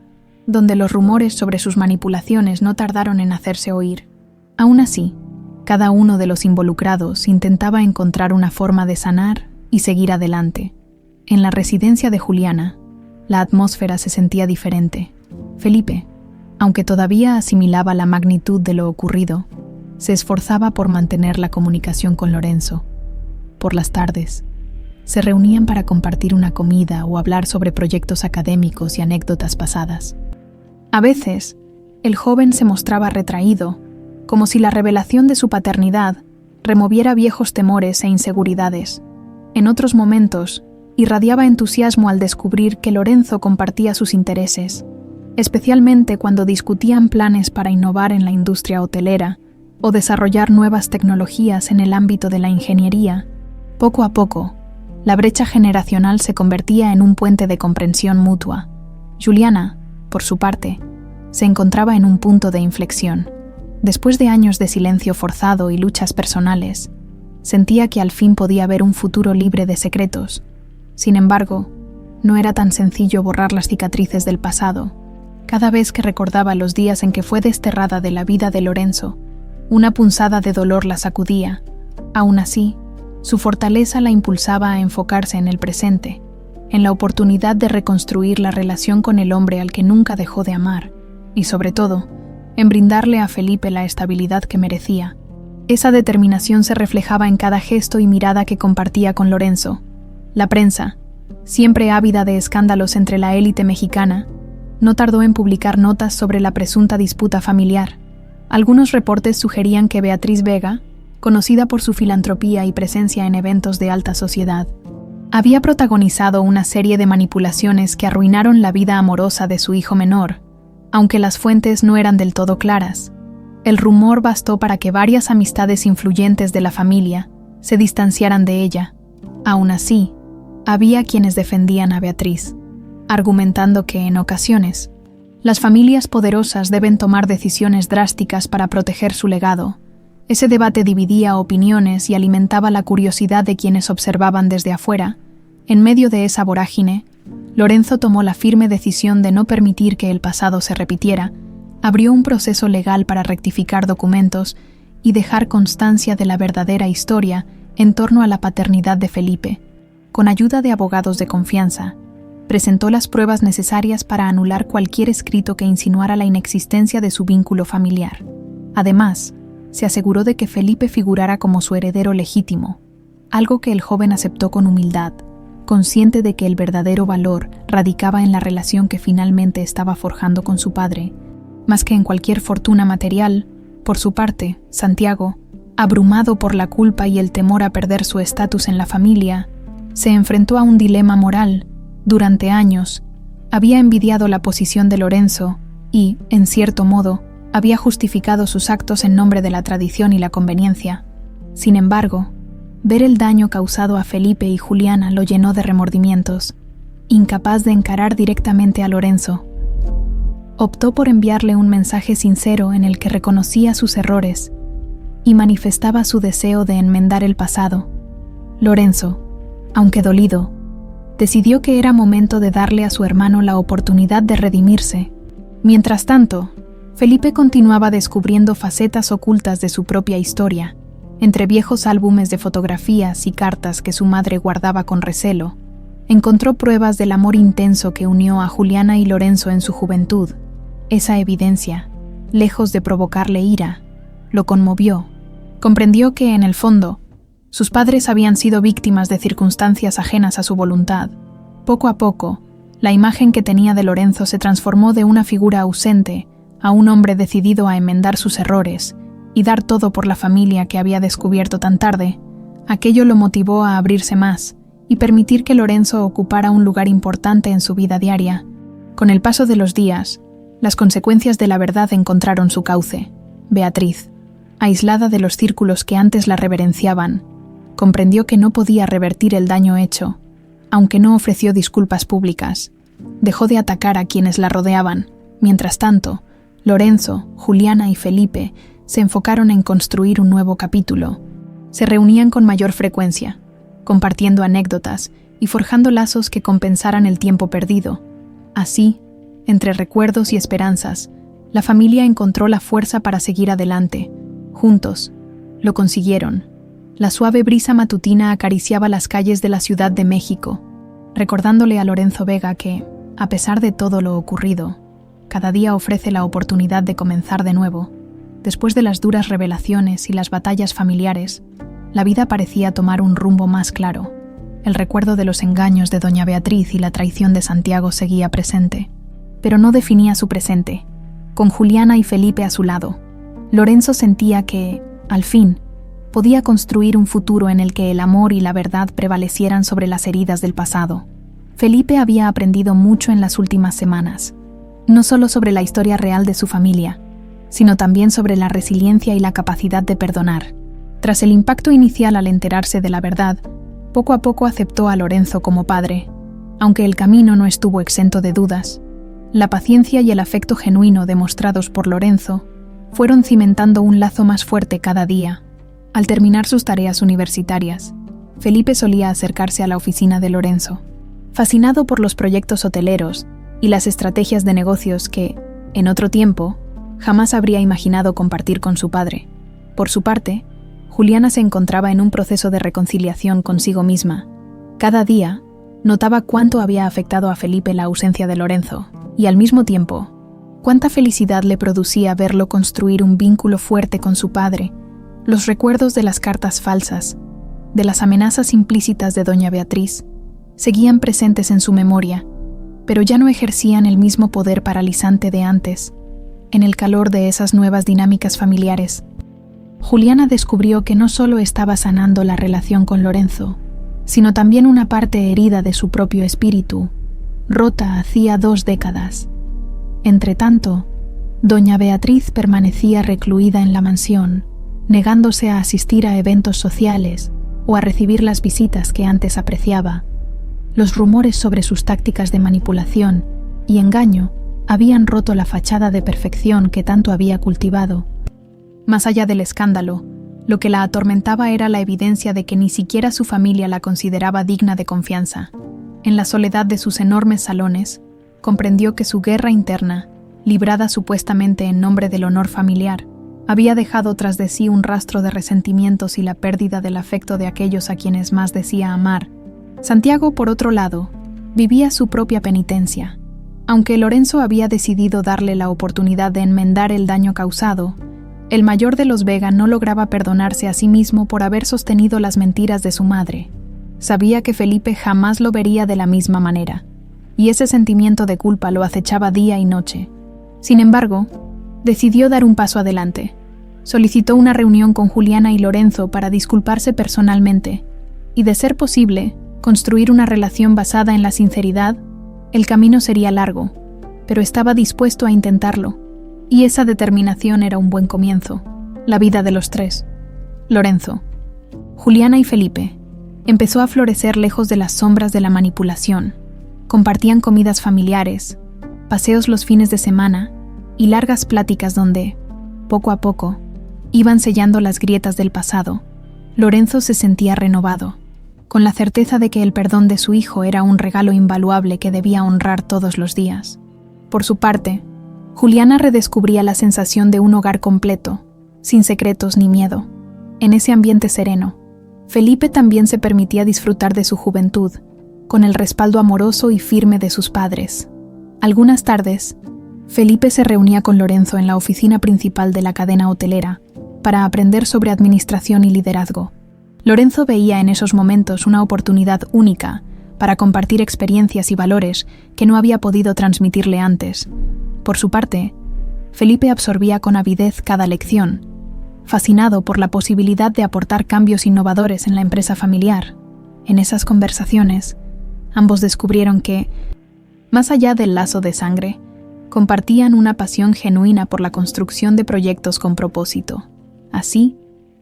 donde los rumores sobre sus manipulaciones no tardaron en hacerse oír. Aún así, cada uno de los involucrados intentaba encontrar una forma de sanar y seguir adelante. En la residencia de Juliana, la atmósfera se sentía diferente. Felipe, aunque todavía asimilaba la magnitud de lo ocurrido, se esforzaba por mantener la comunicación con Lorenzo. Por las tardes, se reunían para compartir una comida o hablar sobre proyectos académicos y anécdotas pasadas. A veces, el joven se mostraba retraído, como si la revelación de su paternidad removiera viejos temores e inseguridades. En otros momentos, irradiaba entusiasmo al descubrir que Lorenzo compartía sus intereses, especialmente cuando discutían planes para innovar en la industria hotelera o desarrollar nuevas tecnologías en el ámbito de la ingeniería. Poco a poco, la brecha generacional se convertía en un puente de comprensión mutua. Juliana, por su parte, se encontraba en un punto de inflexión. Después de años de silencio forzado y luchas personales, sentía que al fin podía ver un futuro libre de secretos. Sin embargo, no era tan sencillo borrar las cicatrices del pasado. Cada vez que recordaba los días en que fue desterrada de la vida de Lorenzo, una punzada de dolor la sacudía. Aún así, su fortaleza la impulsaba a enfocarse en el presente, en la oportunidad de reconstruir la relación con el hombre al que nunca dejó de amar, y sobre todo, en brindarle a Felipe la estabilidad que merecía. Esa determinación se reflejaba en cada gesto y mirada que compartía con Lorenzo. La prensa, siempre ávida de escándalos entre la élite mexicana, no tardó en publicar notas sobre la presunta disputa familiar. Algunos reportes sugerían que Beatriz Vega, conocida por su filantropía y presencia en eventos de alta sociedad, había protagonizado una serie de manipulaciones que arruinaron la vida amorosa de su hijo menor. Aunque las fuentes no eran del todo claras, el rumor bastó para que varias amistades influyentes de la familia se distanciaran de ella. Aún así, había quienes defendían a Beatriz, argumentando que, en ocasiones, las familias poderosas deben tomar decisiones drásticas para proteger su legado. Ese debate dividía opiniones y alimentaba la curiosidad de quienes observaban desde afuera. En medio de esa vorágine, Lorenzo tomó la firme decisión de no permitir que el pasado se repitiera, abrió un proceso legal para rectificar documentos y dejar constancia de la verdadera historia en torno a la paternidad de Felipe. Con ayuda de abogados de confianza, presentó las pruebas necesarias para anular cualquier escrito que insinuara la inexistencia de su vínculo familiar. Además, se aseguró de que Felipe figurara como su heredero legítimo, algo que el joven aceptó con humildad, consciente de que el verdadero valor radicaba en la relación que finalmente estaba forjando con su padre, más que en cualquier fortuna material. Por su parte, Santiago, abrumado por la culpa y el temor a perder su estatus en la familia, se enfrentó a un dilema moral. Durante años, había envidiado la posición de Lorenzo y, en cierto modo, había justificado sus actos en nombre de la tradición y la conveniencia. Sin embargo, ver el daño causado a Felipe y Juliana lo llenó de remordimientos. Incapaz de encarar directamente a Lorenzo, optó por enviarle un mensaje sincero en el que reconocía sus errores y manifestaba su deseo de enmendar el pasado. Lorenzo, aunque dolido, decidió que era momento de darle a su hermano la oportunidad de redimirse. Mientras tanto, Felipe continuaba descubriendo facetas ocultas de su propia historia, entre viejos álbumes de fotografías y cartas que su madre guardaba con recelo. Encontró pruebas del amor intenso que unió a Juliana y Lorenzo en su juventud. Esa evidencia, lejos de provocarle ira, lo conmovió. Comprendió que, en el fondo, sus padres habían sido víctimas de circunstancias ajenas a su voluntad. Poco a poco, la imagen que tenía de Lorenzo se transformó de una figura ausente a un hombre decidido a enmendar sus errores y dar todo por la familia que había descubierto tan tarde. Aquello lo motivó a abrirse más y permitir que Lorenzo ocupara un lugar importante en su vida diaria. Con el paso de los días, las consecuencias de la verdad encontraron su cauce. Beatriz, aislada de los círculos que antes la reverenciaban, comprendió que no podía revertir el daño hecho, aunque no ofreció disculpas públicas. Dejó de atacar a quienes la rodeaban. Mientras tanto, Lorenzo, Juliana y Felipe se enfocaron en construir un nuevo capítulo. Se reunían con mayor frecuencia, compartiendo anécdotas y forjando lazos que compensaran el tiempo perdido. Así, entre recuerdos y esperanzas, la familia encontró la fuerza para seguir adelante. Juntos, lo consiguieron. La suave brisa matutina acariciaba las calles de la Ciudad de México, recordándole a Lorenzo Vega que, a pesar de todo lo ocurrido, cada día ofrece la oportunidad de comenzar de nuevo. Después de las duras revelaciones y las batallas familiares, la vida parecía tomar un rumbo más claro. El recuerdo de los engaños de doña Beatriz y la traición de Santiago seguía presente, pero no definía su presente. Con Juliana y Felipe a su lado, Lorenzo sentía que, al fin, podía construir un futuro en el que el amor y la verdad prevalecieran sobre las heridas del pasado. Felipe había aprendido mucho en las últimas semanas, no solo sobre la historia real de su familia, sino también sobre la resiliencia y la capacidad de perdonar. Tras el impacto inicial al enterarse de la verdad, poco a poco aceptó a Lorenzo como padre, aunque el camino no estuvo exento de dudas. La paciencia y el afecto genuino demostrados por Lorenzo fueron cimentando un lazo más fuerte cada día. Al terminar sus tareas universitarias, Felipe solía acercarse a la oficina de Lorenzo, fascinado por los proyectos hoteleros y las estrategias de negocios que, en otro tiempo, jamás habría imaginado compartir con su padre. Por su parte, Juliana se encontraba en un proceso de reconciliación consigo misma. Cada día, notaba cuánto había afectado a Felipe la ausencia de Lorenzo, y al mismo tiempo, cuánta felicidad le producía verlo construir un vínculo fuerte con su padre. Los recuerdos de las cartas falsas, de las amenazas implícitas de doña Beatriz, seguían presentes en su memoria, pero ya no ejercían el mismo poder paralizante de antes. En el calor de esas nuevas dinámicas familiares, Juliana descubrió que no solo estaba sanando la relación con Lorenzo, sino también una parte herida de su propio espíritu, rota hacía 2 décadas. Entretanto, doña Beatriz permanecía recluida en la mansión, negándose a asistir a eventos sociales o a recibir las visitas que antes apreciaba. Los rumores sobre sus tácticas de manipulación y engaño habían roto la fachada de perfección que tanto había cultivado. Más allá del escándalo, lo que la atormentaba era la evidencia de que ni siquiera su familia la consideraba digna de confianza. En la soledad de sus enormes salones, comprendió que su guerra interna, librada supuestamente en nombre del honor familiar, había dejado tras de sí un rastro de resentimientos y la pérdida del afecto de aquellos a quienes más decía amar. Santiago, por otro lado, vivía su propia penitencia. Aunque Lorenzo había decidido darle la oportunidad de enmendar el daño causado, el mayor de los Vega no lograba perdonarse a sí mismo por haber sostenido las mentiras de su madre. Sabía que Felipe jamás lo vería de la misma manera, y ese sentimiento de culpa lo acechaba día y noche. Sin embargo, decidió dar un paso adelante. Solicitó una reunión con Juliana y Lorenzo para disculparse personalmente, y de ser posible, construir una relación basada en la sinceridad. El camino sería largo, pero estaba dispuesto a intentarlo, y esa determinación era un buen comienzo. La vida de los 3, Lorenzo, Juliana y Felipe, empezó a florecer lejos de las sombras de la manipulación. Compartían comidas familiares, paseos los fines de semana y largas pláticas donde, poco a poco, iban sellando las grietas del pasado. Lorenzo se sentía renovado. con la certeza de que el perdón de su hijo era un regalo invaluable que debía honrar todos los días. Por su parte, Juliana redescubría la sensación de un hogar completo, sin secretos ni miedo. En ese ambiente sereno, Felipe también se permitía disfrutar de su juventud, con el respaldo amoroso y firme de sus padres. Algunas tardes, Felipe se reunía con Lorenzo en la oficina principal de la cadena hotelera para aprender sobre administración y liderazgo. Lorenzo veía en esos momentos una oportunidad única para compartir experiencias y valores que no había podido transmitirle antes. Por su parte, Felipe absorbía con avidez cada lección, fascinado por la posibilidad de aportar cambios innovadores en la empresa familiar. En esas conversaciones, ambos descubrieron que, más allá del lazo de sangre, compartían una pasión genuina por la construcción de proyectos con propósito. Así,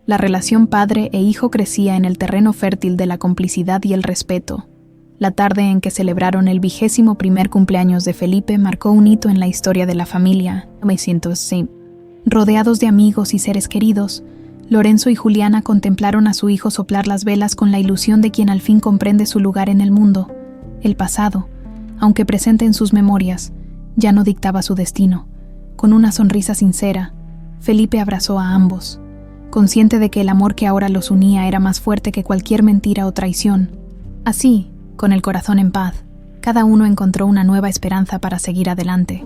la relación padre e hijo crecía en el terreno fértil de la complicidad y el respeto. La tarde en que celebraron el 21º cumpleaños de Felipe marcó un hito en la historia de la familia. Rodeados de amigos y seres queridos, Lorenzo y Juliana contemplaron a su hijo soplar las velas con la ilusión de quien al fin comprende su lugar en el mundo. El pasado, aunque presente en sus memorias, ya no dictaba su destino. Con una sonrisa sincera, Felipe abrazó a ambos, consciente de que el amor que ahora los unía era más fuerte que cualquier mentira o traición. Así, con el corazón en paz, cada uno encontró una nueva esperanza para seguir adelante.